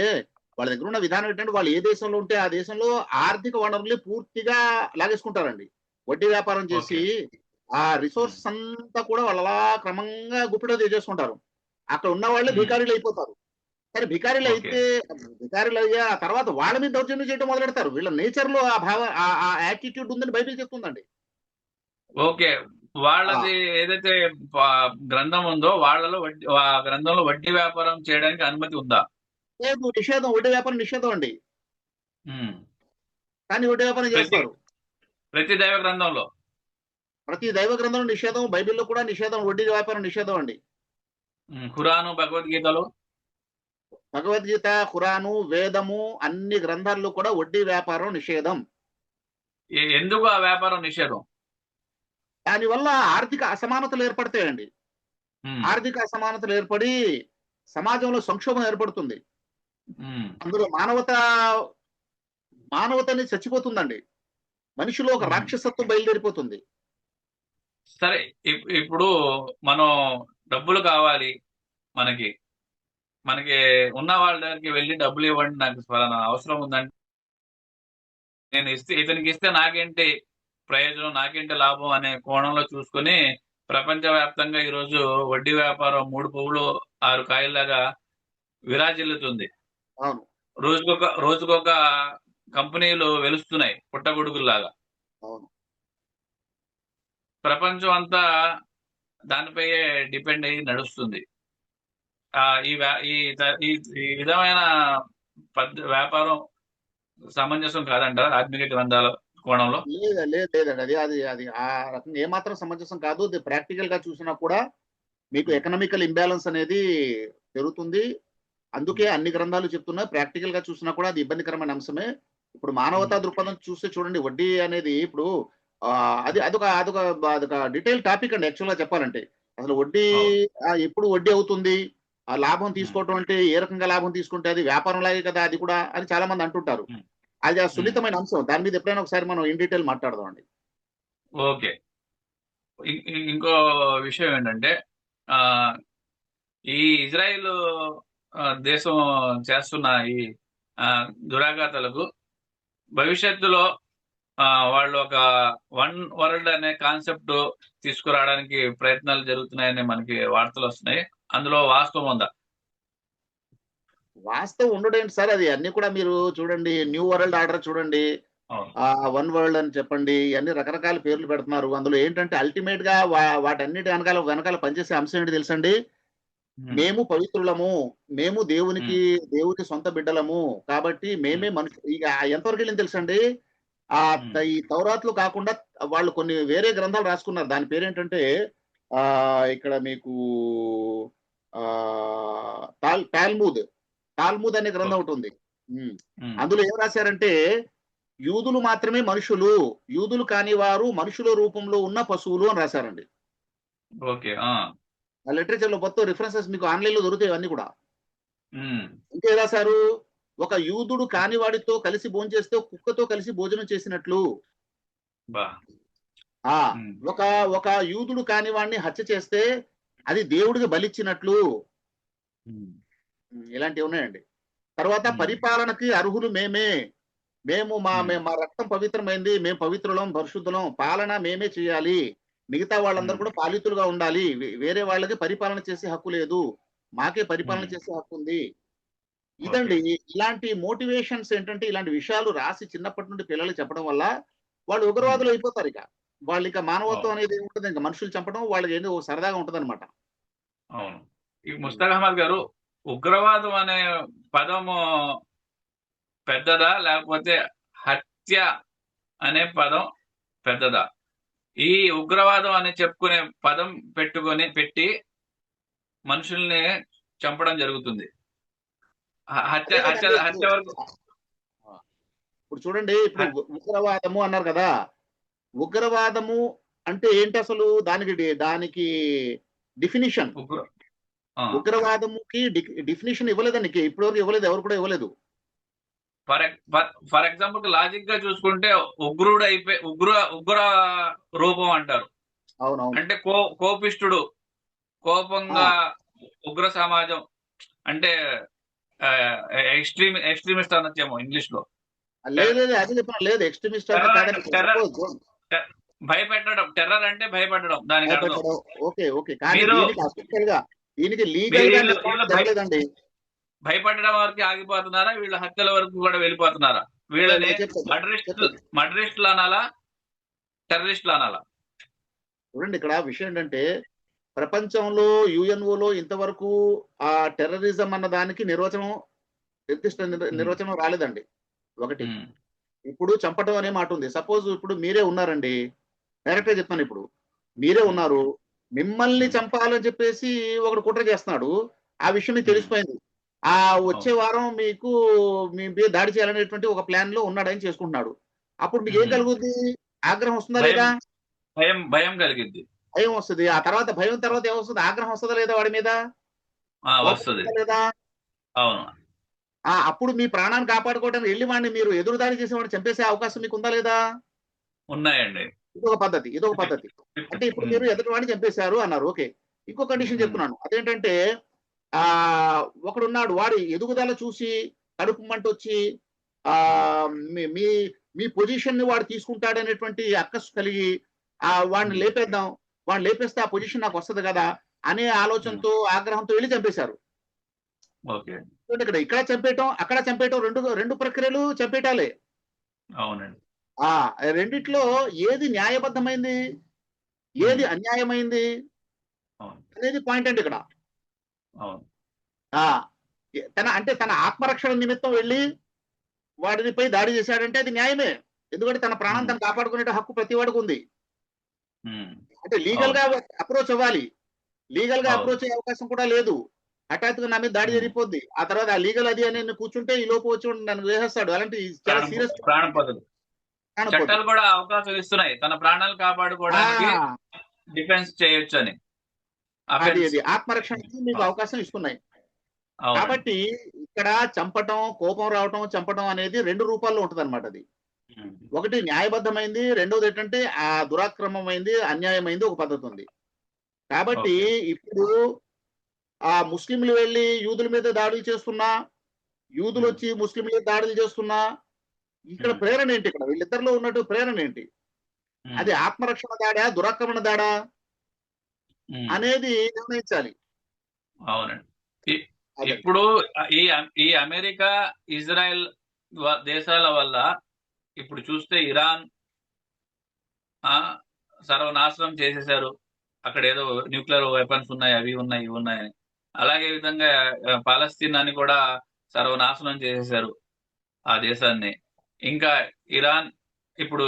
వాళ్ళ దగ్గర ఉన్న విధానం ఏంటంటే, వాళ్ళు ఏ దేశంలో ఉంటే ఆ దేశంలో ఆర్థిక వనరుల్ని పూర్తిగా లాగేసుకుంటారండి. వడ్డీ వ్యాపారం ఓకే. చేసి, ఆ ఉమ్. రిసోర్సెస్ అంతా కూడా వాళ్ళలా క్రమంగా గుప్పిలో తెచ్చేసుకుంటారు. అక్కడ ఉన్న వాళ్ళే ఉమ్. భికారీలయిపోతారు. సరే ఓకే. భికారీలయితే భికారీలయ్యా ఆ తర్వాత వాళ్ళ మీద దౌర్జన్యం చేయడం మొదలెడతారు. వీళ్ళ నేచర్‌లో ఆ భావ ఆ యాటిట్యూడ్ ఉందని బైబిల్ చెప్తుందండి. ఓకే. ఆ! వాళ్ళది ఏదైతే గ్రంథం ఉందో వాళ్ళలో ఆ గ్రంథంలో వడ్డీ వ్యాపారం చేయడానికి అనుమతి ఉందా? లేదు నిషేధం. వడ్డీ వ్యాపారం నిషేధం అండి. ఉమ్. కానీ వడ్డీ వ్యాపారం ప్రతి చేస్తారు. ప్రతి దైవ గ్రంథంలో. ప్రతి దైవ గ్రంథంలో నిషేధం. బైబిల్‌లో కూడా నిషేధం. వడ్డీ వ్యాపారం నిషేధం అండి. ఖురాను భగవద్గీతలో. భగవద్గీత, ఖురాను, వేదము అన్ని గ్రంథాల్లో కూడా వడ్డీ వ్యాపారం నిషేధం. ఎందుకు ఆ వ్యాపారం నిషేధం? దానివల్ల ఆర్థిక అసమానతలు ఏర్పడతాయండి. ఉమ్. ఆర్థిక అసమానతలు ఏర్పడి సమాజంలో సంక్షోభం ఏర్పడుతుంది. ఉమ్. అందులో మానవత అనేది చచ్చిపోతుందండి. మనిషిలో ఒక ఉమ్. రాక్షసత్వం బయలుదేరిపోతుంది. సరే. ఇప్పుడు మనం డబ్బులు కావాలి మనకి మనకి ఉన్న వాళ్ళ దగ్గరికి వెళ్ళి డబ్బులు ఇవ్వండి నాకు ఫలానా అవసరం ఉందంటే నేను ఇస్తే ఇతనికి ఇస్తే నాకేంటి ప్రయోజనం నాకేంటి లాభం అనే కోణంలో చూసుకొని ప్రపంచవ్యాప్తంగా ఈరోజు వడ్డీ వ్యాపారం మూడు పువ్వులు ఆరు కాయల్లాగా విరాజిల్లుతుంది. అవును. రోజుకొక కంపెనీలు వెలుస్తున్నాయి పుట్టగొడుగుల్లాగా. అవును. ప్రపంచం అంతా దానిపై డిపెండ్ అయ్యి నడుస్తుంది. ఆ ఈ వ్యా- ఈ త- ఈ ఈ విధమైన వ్యాపారం సమంజసం కాదంటారా ఆత్మీయ గ్రంథాల కోణంలో? లేదండి. అది ఆ రకంగా ఏమాత్రం సమంజసం కాదు. అది ప్రాక్టికల్‌గా చూసినా కూడా మీకు ఉమ్. ఎకనామికల్ ఇంబాలన్స్ అనేది పెరుగుతుంది. అందుకే ఉమ్. అన్ని గ్రంథాలు చెప్తున్నాయి. ప్రాక్టికల్‌గా చూసినా కూడా అది ఇబ్బందికరమైన అంశమే. ఇప్పుడు మానవతా ఉమ్. దృక్పథం చూస్తే చూడండి వడ్డీ అనేది ఇప్పుడు అది అదొక డీటెయిల్ టాపిక్ అండి యాక్చువల్‌గా చెప్పాలంటే. అసలు వడ్డీ అవును. ఎప్పుడు వడ్డీ అవుతుంది? ఆ లాభం ఉమ్. తీసుకోవటం అంటే ఏ రకంగా లాభం తీసుకుంటే అది వ్యాపారం లాగే కదా! అది కూడా అని చాలా మంది అంటుంటారు. ఉమ్. అది ఆ ఉమ్. సున్నితమైన అంశం. దాని మీద ఎప్పుడైనా ఒకసారి మనం ఇన్ డీటెయిల్ మాట్లాడదామండి. ఓకే. ఇంకో విషయం ఏంటంటే ఆ ఈ ఇజ్రాయిల్ దేశం చేస్తున్న ఈ ఆ, దురాఘాతాలకు భవిష్యత్తులో ఆ, వాళ్ళు ఒక వన్ వరల్డ్ అనే కాన్సెప్ట్ తీసుకురావడానికి ప్రయత్నాలు జరుగుతున్నాయని మనకి వార్తలు వస్తున్నాయి. అందులో వాస్తవం ఉందా? వాస్తవం ఉండడేంటి సార్ అది అన్నీ కూడా మీరు చూడండి. న్యూ వరల్డ్ ఆర్డర్ చూడండి. అవును. వన్ వరల్డ్ అని చెప్పండి. ఇయన్నీ రకరకాల పేర్లు పెడుతున్నారు. అందులో ఏంటంటే అల్టిమేట్‌గా వాటన్నిటి వెనకాల పనిచేసే అంశం ఏంటి తెలుసండి? ఉమ్. మేము పవిత్రులము. మేము ఉమ్. దేవుని సొంత బిడ్డలము. కాబట్టి ఉమ్. మేమే ఇక ఎంతవరకెళ్ళింది తెలుసండి? ఉమ్. ఈ తౌరాత్‌లో కాకుండా వాళ్ళు కొన్ని వేరే గ్రంథాలు రాసుకున్నారు. దాని పేరేంటంటే ఇక్కడ మీకు టాల్ముద్. టాల్ముద్ అనే గ్రంథం ఓకే. ఒకటుంది. హ్మ్. ఉమ్. అందులో ఏం రాశారంటే యూదులు మాత్రమే మనుషులు. యూదులు కాని వారు మనుషుల రూపంలో ఉన్న పశువులు అని రాశారండి. ఓకే. ఆ లిటరేచర్‌లో మొత్తం రిఫరెన్సెస్ మీకు ఆన్‌లైన్‌లో దొరుకుతాయి ఇవన్నీ కూడా. ఉమ్. ఇంకేం రాశారు? ఒక యూదుడు కాని వాడితో కలిసి భోంచేస్తే కుక్కతో కలిసి భోజనం చేసినట్లు. బా. ఆ! ఉమ్. ఒక ఒక యూదుడు కాని వాడిని హత్య చేస్తే అది దేవుడికి బలిచ్చినట్లు. ఉమ్. ఇలాంటివి ఉన్నాయండి. తర్వాత ఉమ్. పరిపాలనకి అర్హులు మేమే. ఉమ్. మా రక్తం పవిత్రమైంది. మేము పవిత్రులం, పరిశుద్ధులం. పాలన మేమే చేయాలి. మిగతా వాళ్ళందరూ ఉమ్. కూడా పాలితులుగా ఉండాలి. వేరే వాళ్ళకి పరిపాలన చేసే హక్కు లేదు. మాకే పరిపాలన ఉమ్. చేసే హక్కుంది. ఓకే. ఇదండి. ఇలాంటి మోటివేషన్స్ ఏంటంటే, ఇలాంటి విషయాలు రాసి చిన్నప్పటి నుండి పిల్లలకి చెప్పడం వల్ల, వాళ్ళు ఉమ్. ఉగ్రవాదులు అయిపోతారిక. వాళ్ళిక మానవత్వం అవును. అనేది ఏముంటది ఇంక మనుషులు చంపడం వాళ్ళకేదో సరదాగా ఉంటదనమాట. అవును. ఈ హ్మ్. ముస్తాక్ అహ్మద్ గారు ఉగ్రవాదం అనే పదము పెద్దదా? లేకపోతే హత్య అనే పదం పెద్దదా? ఈ ఉగ్రవాదం అని చెప్పుకునే పదం పెట్టి మనుషుల్ని చంపడం జరుగుతుంది. హత్య అదే హత్య కదండి ఇప్పుడు. హత్య వరకు. ఇప్పుడు చూడండి, ఇప్పుడు హ- ఉగ్రవాదము అన్నారు కదా. ఉగ్రవాదము అంటే ఏంటి అసలు? దానికి డిఫినిషన్. ఉగ్ర ఆ. ఉగ్రవాదముకి డిఫినిషన్ ఇవ్వలేదండి, ఇప్పటివరకు ఇవ్వలేదు, ఎవరు కూడా ఇవ్వలేదు. ఫర్ ఎగ్జాంపుల్ లాజిక్ గా చూసుకుంటే ఉగ్రుడు ఉగ్ర రూపం అంటారు. అవునవును. అంటే కోపిష్ఠుడు, ఆ, కోపంగా, ఉగ్ర సమాజం అంటే ఎక్స్ట్రీమిస్ట్ అనొచ్చేమో ఇంగ్లీష్ లో. లేదు లేదు, అదే చెప్పిన, లేదు ఎక్స్ట్రీమిస్ట్ అంటే టెర్రర్ అంటే కాదండి. సపోజ్ భయపెట్టడం, టెర్రర్ అంటే భయపెట్టడం దానికి అర్థం. భయపెట్టడం. ఓకే ఓకే, కానీ మీరు దీనికి అఫీషియల్ గా, దీనికి లీగల్ మీరు గా వీళ్ళు నిర్మాణం జరగలేదండి. భయపడడం వరకు ఆగిపోతున్నారా, వీళ్ళ హత్యల వరకు కూడా వెళ్ళిపోతున్నారా? వీళ్ళని చెప్పండి మర్డరిస్టులు చెప్పండి. మర్డరిస్టులు అనాలా, టెర్రరిస్టులు అనాలా? చూడండి, ఇక్కడ విషయం ఏంటంటే, ప్రపంచంలో యుఎన్ఓలో ఇంతవరకు ఆ టెర్రరిజం అన్న దానికి నిర్దిష్ట ఉమ్, నిర్వచనం రాలేదండి. ఒకటి. ఉమ్, ఇప్పుడు చంపటం అనే మాట ఉంది. సపోజ్ ఇప్పుడు మీరే ఉన్నారండి, డైరెక్ట్ గా చెప్తాను. ఇప్పుడు మీరే ఉమ్, ఉన్నారు, మిమ్మల్ని ఉమ్, చంపాలని చెప్పేసి ఒకడు కుట్ర చేస్తున్నాడు. ఆ విషయం మీకు ఉమ్, తెలిసిపోయింది. ఆ వచ్చే అవును. వారం మీకు మీ మీద దాడి చేయాలనేటువంటి ఒక ప్లాన్ లో ఉన్నాడని చేసుకుంటున్నాడు. అప్పుడు మీకు ఏం ఉమ్. కలుగుద్ది? ఆగ్రహం వస్తుందా భయం లేదా? భయం కలిగిద్ది. భయం వస్తుంది. ఆ తర్వాత భయం తర్వాత ఏమొస్తుంది? ఆగ్రహం వస్తుందా లేదా వాడి మీద? కోపం వస్తుంది. వస్తుందా లేదా? అవును. అప్పుడు మీ ప్రాణాన్ని కాపాడుకోవడానికి వెళ్ళి వాడిని, మీరు ఎదురు దాడి చేసే వాడిని చంపేసే అవకాశం మీకు ఉందా లేదా? ఉన్నాయండి. ఇదొక పద్ధతి. అంటే ఇప్పుడు ఉమ్, మీరు ఎదుటి వాడిని చంపేశారు అన్నారు. ఓకే. ఇంకో కండిషన్ ఉమ్, చెప్తున్నాను. అదేంటంటే, ఒకడున్నాడు, వాడి ఎదుగుదల చూసి కడుపు మంటొచ్చి ఉమ్, మీ మీ మీ పొజిషన్ ని వాడు తీసుకుంటాడనేటువంటి అక్కసు కలిగి వాడిని ఉమ్, లేపేద్దాం, వాడిని లేపేస్తే ఆ పొజిషన్ నాకు వస్తది కదా అనే ఉమ్. ఆలోచనతో, ఆగ్రహంతో వెళ్ళి చంపేశారు. ఓకే. చూడండి, ఇక్కడ చంపేయటం, అక్కడ చంపేయటం, రెండు ప్రక్రియలు చంపేయటాలే. అవునండి. ఆ రెండిట్లో ఏది న్యాయబద్ధమైంది, ఏది ఉమ్, అన్యాయమైంది అవును. అనేది పాయింట్ అండి ఇక్కడ. అవును. ఆ తన ఆత్మరక్షణ నిమిత్తం వెళ్ళి వాడిపై దాడి చేశాడంటే అది న్యాయమే. ఎందుకంటే తన ప్రాణం ఉమ్, తను కాపాడుకునే హక్కు ప్రతి వాడికి ఉంది. ఉమ్, అంటే లీగల్ అవును. గా అప్రోచ్ అవ్వాలి. లీగల్ గా అవును. అప్రోచ్ అయ్యే అవకాశం కూడా లేదు. హఠాత్తుగా నా మీద దాడి ఉమ్. జరిగిపోద్ది. ఆ తర్వాత ఆ లీగల్ అది అని నేను కూర్చుంటే ఈ లోపు వచ్చి నన్ను వేసేస్తాడు. అలాంటి చాలా సీరియస్ ప్రాణం పోతుంది. కానపోద్ది. చట్టాలు కూడా అవకాశం ఇస్తున్నాయి తన ప్రాణాలు కాపాడుకోవడానికి ఆ డిఫెన్స్ చేయొచ్చు అని. అది అఫెన్స్. అది ఆత్మరక్షణకి మీకు అవకాశం ఇస్తున్నాయి. అవునండి. కాబట్టి ఇక్కడ చంపటం, కోపం రావటం, చంపటం అనేది రెండు రూపాల్లో ఉంటదన్నమాట అది. ఉమ్, ఒకటి న్యాయబద్ధమైంది, రెండోది ఏంటంటే దురాక్రమమైంది, అన్యాయమైంది ఒక పద్ధతి ఉంది. కాబట్టి ఓకే. ఇప్పుడు ముస్లింలు వెళ్లి యూదుల మీద దాడులు చేస్తున్నా, యూదులు ఉమ్, వచ్చి ముస్లింల మీద దాడులు చేస్తున్నా, ఇక్కడ ఉమ్, ప్రేరణ ఏంటి? ఇక్కడ వీళ్ళిద్దరిలో ఉన్నట్టు ప్రేరణ ఏంటి? ఉమ్, అది ఆత్మరక్షణ దాడా, దురాక్రమణ దాడా ఉమ్. అనేది నిర్ణయించాలి. అవునండి. ఇ- అదండి. ఇప్పుడు ఈ ఈ అమెరికా, ఇజ్రాయెల్ దేశాల వల్ల ఇప్పుడు చూస్తే ఇరాన్ ఆ సర్వనాశనం చేసేశారు. అక్కడ ఏదో న్యూక్లియర్ వెపన్స్ ఉన్నాయి, అవి ఉన్నాయి, ఇవి ఉన్నాయని. అలాగే విధంగా పాలస్తీన్ అని కూడా సర్వనాశనం చేసేశారు ఆ దేశాన్ని. ఇంకా ఇరాన్, ఇప్పుడు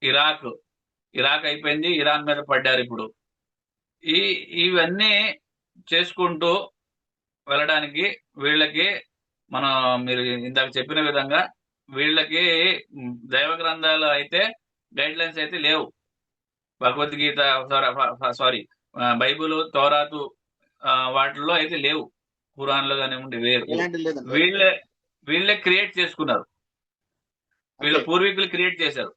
ఇరాక్ ఇరాక్ అయిపోయింది, ఇరాన్ మీద పడ్డారు ఇప్పుడు. ఈ ఇవన్నీ చేసుకుంటూ వెళ్ళడానికి వీళ్ళకి మనం, మీరు ఇందాక చెప్పిన విధంగా వీళ్ళకి దైవ గ్రంథాలు అయితే, గైడ్ లైన్స్ అయితే లేవు. భగవద్గీత, సారీ, బైబిల్, తౌరాతు వాటిల్లో అయితే లేవు. ఖురాన్లో కానివ్వండి, లేవు. ఎలాంటి లేదండి. వీళ్ళే వీళ్ళే క్రియేట్ చేసుకున్నారు. వీళ్ళ అంతే. పూర్వీకులు క్రియేట్ చేశారు.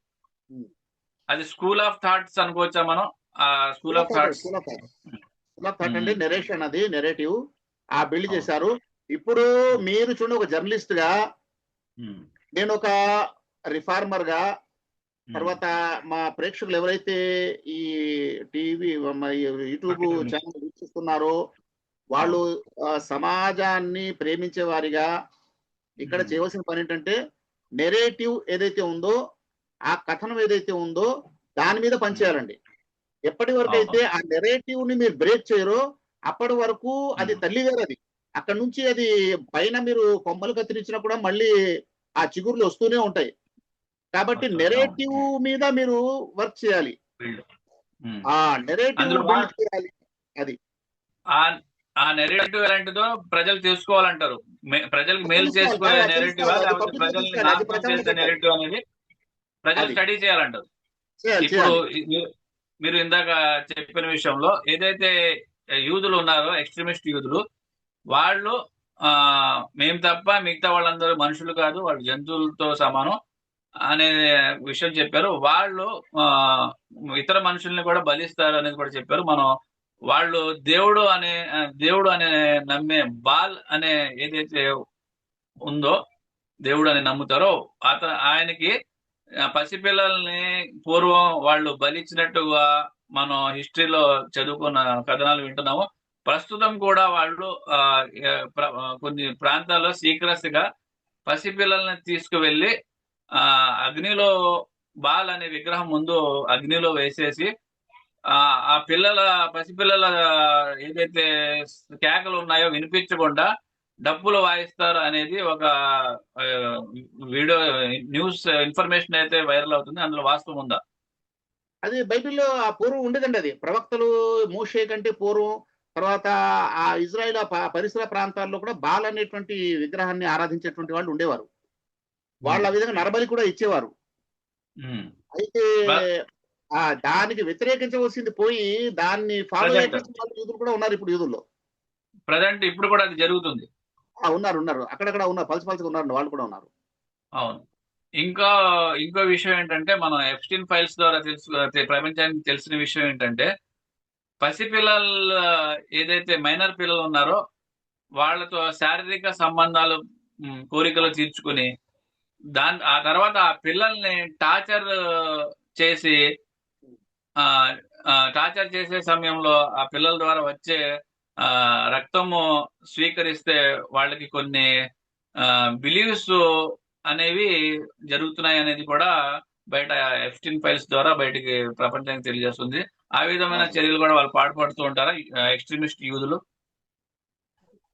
అది స్కూల్ ఆఫ్ థాట్స్ అనుకోవచ్చా మనం? ఆ school of thoughts. School of thought. School of thought అంటే నెరేషన్, అది నెరేటివ్ బిల్డ్ అవును. చేశారు. ఇప్పుడు మీరు చూడండి, ఒక జర్నలిస్ట్ గా, ఉమ్, నేను ఒక రిఫార్మర్ గా, ఉమ్. తర్వాత మా ప్రేక్షకులు ఎవరైతే ఈ టీవీ, యూట్యూబ్ Marketing. ఛానల్ వీక్షిస్తున్నారో వాళ్ళు అవును. సమాజాన్ని ప్రేమించే వారిగా ఇక్కడ ఉమ్, చేయవలసిన పని ఏంటంటే, నెరేటివ్ ఏదైతే ఉందో, ఆ కథనం ఏదైతే ఉందో దాని మీద ఉమ్. పనిచేయాలండి. ఎప్పటి వరకు అవును. అయితే ఆ నెరేటివ్ ని మీరు బ్రేక్ చేయరో అప్పటి వరకు అది ఉమ్. తల్లివేరది. అక్కడ నుంచి అది పైన మీరు కొమ్మలు కత్తిరించినా కూడా మళ్ళీ ఆ చిగుర్లు వస్తూనే ఉంటాయి. కాబట్టి వస్తుంది. అవును. నెరేటివ్ మీద మీరు వర్క్ చేయాలి. వీళ్ళు. ఉమ్. ఆ నెరేటివ్ అందులో బిల్డ్ చేయాలి. అది. ఆ ఆ నెరేటివ్ ఎలాంటిదో ప్రజలు తెలుసుకోవాలంటారు. ప్రజలకు మేలు తెలుసుకోవాలి, చేసుకునే నెరేటివా, తెలుసుకోవాలి, అది లేకపోతే పబ్లిక్ ప్రజల్ని తీసుకోవాలి, అది నాశనం ప్రచారంలో చేసే పెట్టాలి. నెరేటివ్ అనేది ప్రజలు అది స్టడీ చేయాలంటారు. చేయాలి, ఇప్పుడు చేయాలి. మీరు ఇందాక చెప్పిన విషయంలో ఏదైతే యూదులు ఉన్నారో, ఎక్స్ట్రీమిస్ట్ యూదులు, వాళ్ళు ఆ మేము తప్ప మిగతా వాళ్ళందరూ మనుషులు కాదు, వాళ్ళు జంతువులతో సమానం అనే విషయం చెప్పారు. వాళ్ళు ఆ ఇతర మనుషుల్ని కూడా బలిస్తారు అనేది కూడా చెప్పారు. మనం వాళ్ళు దేవుడు అనే నమ్మే బాల్ అనే ఏదైతే ఉందో, దేవుడు అని నమ్ముతారో ఆయనకి పసిపిల్లల్ని పూర్వం వాళ్ళు బలిచ్చినట్టుగా మనం హిస్టరీలో చదువుకున్న కథనాలు వింటున్నాము. ప్రస్తుతం కూడా వాళ్ళు కొన్ని ప్రాంతాల్లో సీక్రెట్స్ గా పసిపిల్లల్ని తీసుకువెళ్ళి ఆ అగ్నిలో బాల్ అనే విగ్రహం ముందు అగ్నిలో వేసేసి ఆ ఆ పసిపిల్లల ఏదైతే కేకలు ఉన్నాయో వినిపించకుండా డప్పులు వాయిస్తారు అనేది ఒక ఆ, వీడియో న్యూస్ ఇన్ఫర్మేషన్ అయితే వైరల్ అవుతుంది. అందులో వాస్తవం ఉందా? అది బైబిల్లో ఆ పూర్వం ఉండేదండి. అది ప్రవక్తలు మోషే కంటే పూర్వం, తర్వాత ఆ ఇజ్రాయెల్ పరిసర ప్రాంతాల్లో కూడా బాల్ అనేటువంటి విగ్రహాన్ని ఆరాధించేటువంటి వాళ్ళు ఉండేవారు. వాళ్ళు ఉమ్, ఆ విధంగా నరబలి కూడా ఇచ్చేవారు. ఉమ్. అయితే దానికి వ్యతిరేకించవలసింది పోయి దాన్ని ఫాలో ప్రజెంట్ అయ్యేటువంటి వాళ్ళు యూదులు కూడా ఉన్నారు ఇప్పుడు యూదుల్లో. ప్రజెంట్ ఇప్పుడు కూడా అది జరుగుతుంది. ఉన్నారు, ఉన్నారు, అక్కడక్కడ ఉన్నారు, పలస పలసగా ఉన్నారు, వాళ్ళు కూడా ఉన్నారు. అవును. ఇంకా ఇంకో విషయం ఏంటంటే, మనం ఎప్స్టీన్ ఫైల్స్ ద్వారా ప్రపంచానికి తెలిసిన విషయం ఏంటంటే, పసిపిల్లలు ఏదైతే మైనర్ పిల్లలు ఉన్నారో వాళ్ళతో శారీరక సంబంధాలు, కోరికలు తీర్చుకుని ఆ తర్వాత ఆ పిల్లల్ని టార్చర్ చేసి ఆ టార్చర్ చేసే సమయంలో ఆ పిల్లల ద్వారా వచ్చే ఆ రక్తము స్వీకరిస్తే వాళ్ళకి కొన్ని బిలీవ్స్ అనేవి జరుగుతున్నాయి అనేది కూడా బయట ఎఫ్స్టీన్ ఫైల్స్ ద్వారా బయటికి ప్రపంచానికి తెలియజేస్తుంది. ఆ విధమైన చర్యలు కూడా వాళ్ళు పాటుపడుతూ ఉంటారా ఎక్స్ట్రీమిస్ట్ యూదులు?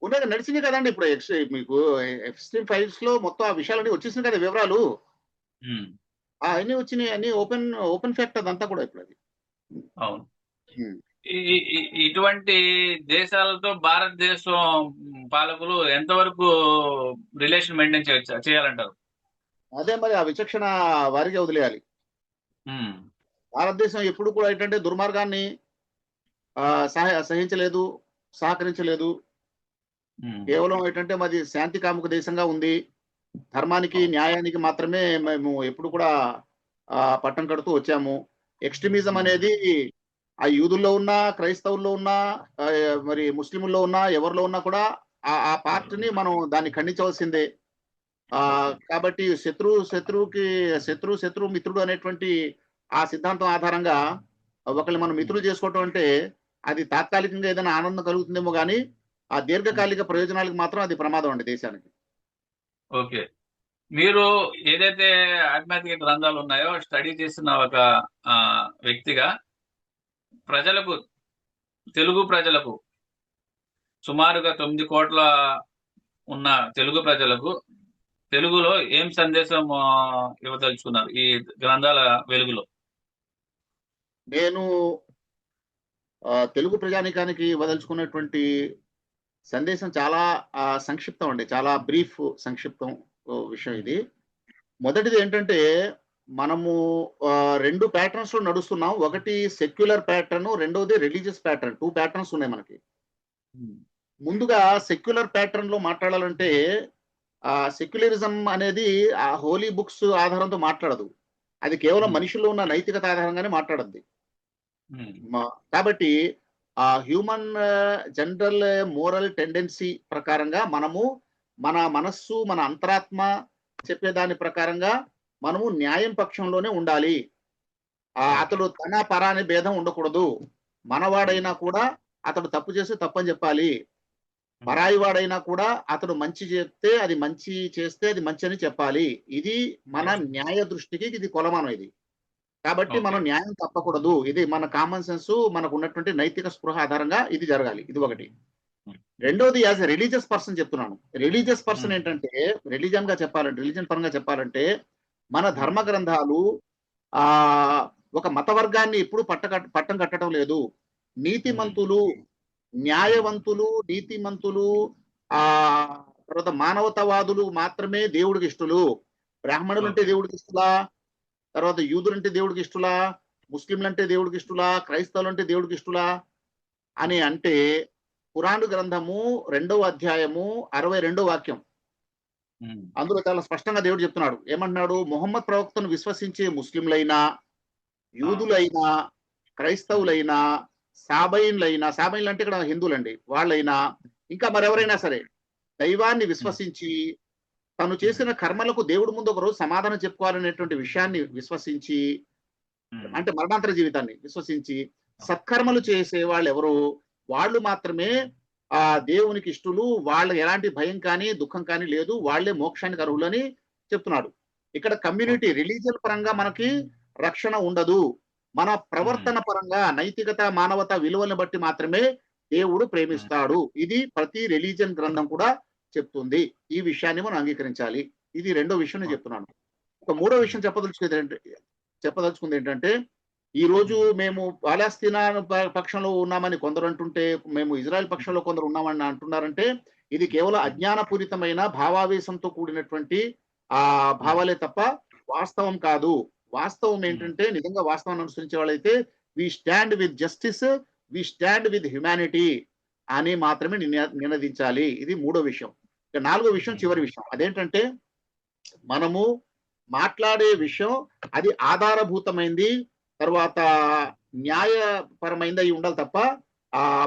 ఉన్నది నడిచింది కదండి. ఇప్పుడు మీకు ఎఫ్స్టీన్ ఫైల్స్ లో మొత్తం ఆ విషయాలన్నీ వచ్చేసినాయి కదా, వివరాలు ఉమ్, అన్ని వచ్చినాయి, అన్ని ఓపెన్ ఓపెన్ ఫ్యాక్ట్ అదంతా కూడా ఇప్పుడు అది. అవును. ఉమ్. ఇటువంటి దేశాలతో భారతదేశం పాలకులు ఎంతవరకు రిలేషన్ మెయింటైన్ చేయాలంటారు? అదే మరి ఆ విచక్షణ వారికి వదిలేయాలి. ఉమ్, భారతదేశం ఎప్పుడు కూడా ఏంటంటే దుర్మార్గాన్ని సహించలేదు, సహకరించలేదు. ఉమ్, కేవలం ఏంటంటే మాది శాంతి కాముక దేశంగా ఉంది. ధర్మానికి, అవును. న్యాయానికి మాత్రమే మేము ఎప్పుడు కూడా పట్టం కడుతూ వచ్చాము. ఎక్స్ట్రీమిజం ఉమ్, అనేది ఆ యూదుల్లో ఉన్నా, క్రైస్తవుల్లో ఉన్నా, మరి ముస్లింల్లో ఉన్నా, ఎవరిలో ఉన్నా కూడా ఆ పార్ట్ని మనం దాన్ని ఖండించవలసిందే. ఓకే. కాబట్టి శత్రువు మిత్రుడు అనేటువంటి ఆ సిద్ధాంతం ఆధారంగా ఒకరిని మనం ఉమ్, మిత్రులు చేసుకోవటం అంటే అది తాత్కాలికంగా ఏదైనా ఆనందం కలుగుతుందేమో కానీ ఆ ఉమ్, దీర్ఘకాలిక ప్రయోజనాలకు మాత్రం అది ప్రమాదం అండి దేశానికి. ఓకే. మీరు ఏదైతే ఆధ్యాత్మిక గ్రంథాలు ఉన్నాయో స్టడీ చేసిన ఒక ఆ, వ్యక్తిగా ప్రజలకు, తెలుగు ప్రజలకు, సుమారుగా 9 కోట్ల ఉన్న తెలుగు ప్రజలకు తెలుగులో ఏం సందేశం ఇవ్వదలుచుకున్నారు ఈ గ్రంథాల వెలుగులో? నేను తెలుగు ప్రజానీకానికి ఇవ్వదలుచుకున్నటువంటి సందేశం చాలా సంక్షిప్తం అండి, చాలా బ్రీఫ్, సంక్షిప్తం విషయం ఉమ్, ఇది. మొదటిది ఏంటంటే మనము 2 ప్యాటర్న్స్ లో నడుస్తున్నాం. ఒకటి సెక్యులర్ ప్యాటర్న్, రెండోది రిలీజియస్ ప్యాటర్న్. 2 ప్యాటర్న్స్ ఉన్నాయి మనకి. ఉమ్, ముందుగా సెక్యులర్ ప్యాటర్న్ లో మాట్లాడాలంటే సెక్యులరిజం అనేది ఆ హోలీ బుక్స్ ఆధారంతో మాట్లాడదు. అది కేవలం ఉమ్, మనుషుల్లో ఉన్న నైతికత ఆధారంగానే మాట్లాడద్ది. ఉమ్, కాబట్టి ఆ హ్యూమన్ జనరల్ మోరల్ టెండెన్సీ ప్రకారంగా మనము మన మనస్సు, మన అంతరాత్మ చెప్పేదాని ప్రకారంగా మనము న్యాయం పక్షంలోనే ఉండాలి. ఓకే. అతడు తన పర అనే భేదం ఉండకూడదు. ఉమ్, మనవాడైనా కూడా అతడు తప్పు చేస్తే తప్పని చెప్పాలి. ఉమ్, పరాయి వాడైనా కూడా అతడు మంచి చెప్తే అది మంచి, చేస్తే అది మంచి అని చెప్పాలి. ఇది మన ఓకే. న్యాయ దృష్టికి ఇది కొలమానం ఇది. కాబట్టి ఓకే. మనం న్యాయం తప్పకూడదు. ఇది మన కామన్ సెన్స్, మనకు ఉన్నటువంటి నైతిక స్పృహ ఆధారంగా ఇది జరగాలి. ఇది ఒకటి. ఉమ్, రెండోది యాజ్ ఎ రిలీజియస్ పర్సన్ చెప్తున్నాను. రిలీజియస్ పర్సన్ ఉమ్, ఏంటంటే రిలీజన్ పరంగా చెప్పాలంటే మన ఉమ్, ధర్మ గ్రంథాలు ఆ ఒక మత వర్గాన్ని ఎప్పుడు పట్టం కట్టడం లేదు. ఉమ్, నీతిమంతులు, న్యాయవంతులు, నీతిమంతులు, ఆ తర్వాత మానవతావాదులు మాత్రమే దేవుడికి ఇష్టలు. బ్రాహ్మణులు అంటే ఓకే. దేవుడికి ఇష్టలా, తర్వాత యూదులు అంటే దేవుడికి ఇష్టలా, ముస్లింలు అంటే దేవుడికి ఇష్టలా, క్రైస్తవులు అంటే దేవుడికి ఇష్టలా అని అంటే ఖురాను గ్రంథము 2వ అధ్యాయము 62వ వాక్యం. ఉమ్, అందులో చాలా స్పష్టంగా దేవుడు చెప్తున్నాడు. ఏమంటున్నాడు? మొహమ్మద్ ప్రవక్తను విశ్వసించే ముస్లింలైనా, ఆ, యూదులైనా, ఉమ్, క్రైస్తవులైనా, సాబయిన్లు అంటే ఇక్కడ హిందువులండి. వాళ్ళైనా, ఇంకా మరెవరైనా సరే దైవాన్ని ఉమ్, విశ్వసించి, తను ఉమ్, చేసిన కర్మలకు దేవుడి ముందు ఒకరోజు సమాధానం చెప్పుకోవాలనేటువంటి విషయాన్ని విశ్వసించి, ఉమ్, అంటే మరణాంతర జీవితాన్ని విశ్వసించి సత్కర్మలు చేసే వాళ్ళెవరు, వాళ్ళు మాత్రమే ఆ దేవునికి ఇష్టలు. వాళ్ళకి ఎలాంటి భయం కానీ దుఃఖం కానీ లేదు. వాళ్ళే మోక్షానికి అర్హులని చెప్తున్నాడు. ఇక్కడ కమ్యూనిటీ ఓకే. రిలీజియన్ పరంగా మనకి రక్షణ ఉండదు. మన ఉమ్, ప్రవర్తన పరంగా నైతికత, మానవత విలువలను బట్టి మాత్రమే దేవుడు ఉమ్, ప్రేమిస్తాడు. ఇది ప్రతి రిలీజియన్ గ్రంథం కూడా చెప్తుంది. ఈ విషయాన్ని మనం అంగీకరించాలి. ఇది రెండో విషయం నేను ఓకే. చెప్తున్నాను. ఒక మూడో ఉమ్, విషయం చెప్పదలుచుకుంది ఏంటంటే, ఈ రోజు ఉమ్, మేము పాలస్తీనా పక్షంలో ఉన్నామని కొందరు అంటుంటే, మేము ఇజ్రాయెల్ పక్షంలో కొందరు ఉన్నామని అంటున్నారంటే, ఇది కేవలం ఉమ్, అజ్ఞానపూరితమైన భావావేశంతో కూడినటువంటి ఉమ్, భావాలే తప్ప వాస్తవం కాదు. వాస్తవం ఉమ్, ఏంటంటే, నిజంగా వాస్తవాన్ని అనుసరించే వాళ్ళైతే we stand with justice, we stand with humanity అని మాత్రమే నినదించాలి. ఇది మూడో విషయం. ఇక నాలుగో విషయం, ఉమ్, చివరి విషయం. అదేంటంటే, మనము మాట్లాడే విషయం అది ఆధారభూతమైంది, తర్వాత న్యాయపరమైంది అయి ఉండాలి తప్ప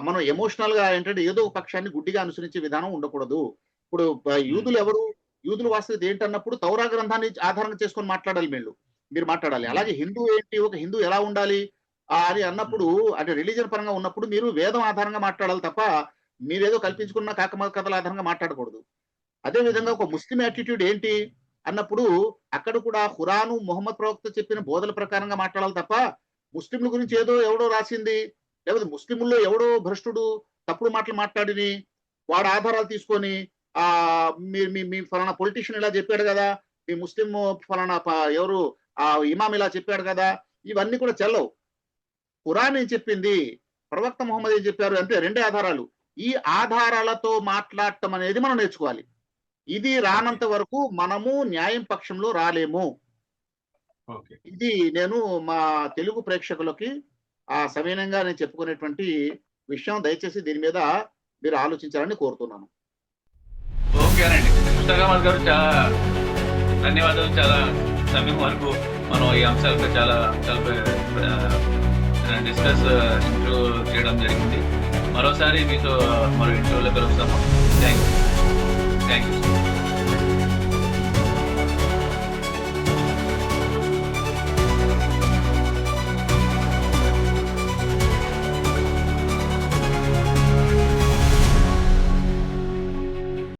మనం ఎమోషనల్ గా ఏంటంటే ఏదో ఒక పక్షాన్ని గుడ్డిగా అనుసరించే విధానం ఉండకూడదు. ఇప్పుడు ఉమ్, యూదులు ఎవరు? యూదులు వాస్తవం ఏంటన్నప్పుడు తౌరా గ్రంథాన్ని ఆధారంగా చేసుకొని మాట్లాడాలి మీరు మాట్లాడాలి. ఉమ్, అలాగే హిందూ ఏంటి? ఒక హిందూ ఎలా ఉండాలి అని అన్నప్పుడు, ఉమ్, అంటే రిలీజియన్ పరంగా ఉన్నప్పుడు మీరు వేదం ఆధారంగా మాట్లాడాలి తప్ప మీరేదో ఉమ్, కల్పించుకున్న కాకమ కథల ఆధారంగా మాట్లాడకూడదు. అదే విధంగా ఉమ్, ఒక ముస్లిం యాటిట్యూడ్ ఏంటి అన్నప్పుడు, అక్కడ కూడా ఖురాను, మొహమ్మద్ ప్రవక్త చెప్పిన బోధల ప్రకారంగా మాట్లాడాలి తప్ప ముస్లింల గురించి ఏదో ఎవడో రాసింది, లేకపోతే ముస్లింల్లో ఎవడో భ్రష్టుడు తప్పుడు మాటలు మాట్లాడిని వాడు ఆధారాలు తీసుకొని ఆ మీ మీ మీ ఫలానా పొలిటీషియన్ ఇలా చెప్పాడు కదా, మీ ముస్లిం ఫలానా ఎవరు ఇమాం ఇలా చెప్పాడు కదా, ఇవన్నీ కూడా చెల్లవు. ఖురాన్ ఏం చెప్పింది, ప్రవక్త మొహమ్మద్ ఏం చెప్పారు అంటే రెండే ఆధారాలు. ఈ ఆధారాలతో మాట్లాడటం అనేది మనం నేర్చుకోవాలి. ఇది ఓకే. రానంత వరకు మనము న్యాయం పక్షంలో రాలేము. ఓకే. ఇది నేను మా తెలుగు ప్రేక్షకులకి సవినయంగా నేను చెప్పుకునేటువంటి విషయం. దయచేసి దీని మీద మీరు ఆలోచించాలని కోరుతున్నాను. ఓకేనండి. కృష్ణకామత్ గారు చాలా ధన్యవాదాలు. చాలా సమయం వరకు మనం ఈ అంశాలపై చాలా అంశాలపై డిస్కస్ ఇంటర్వ్యూ చేయడం జరిగింది. మరోసారి మీతో మరో ఇంటర్వ్యూలో కలుస్తాము. Thank you.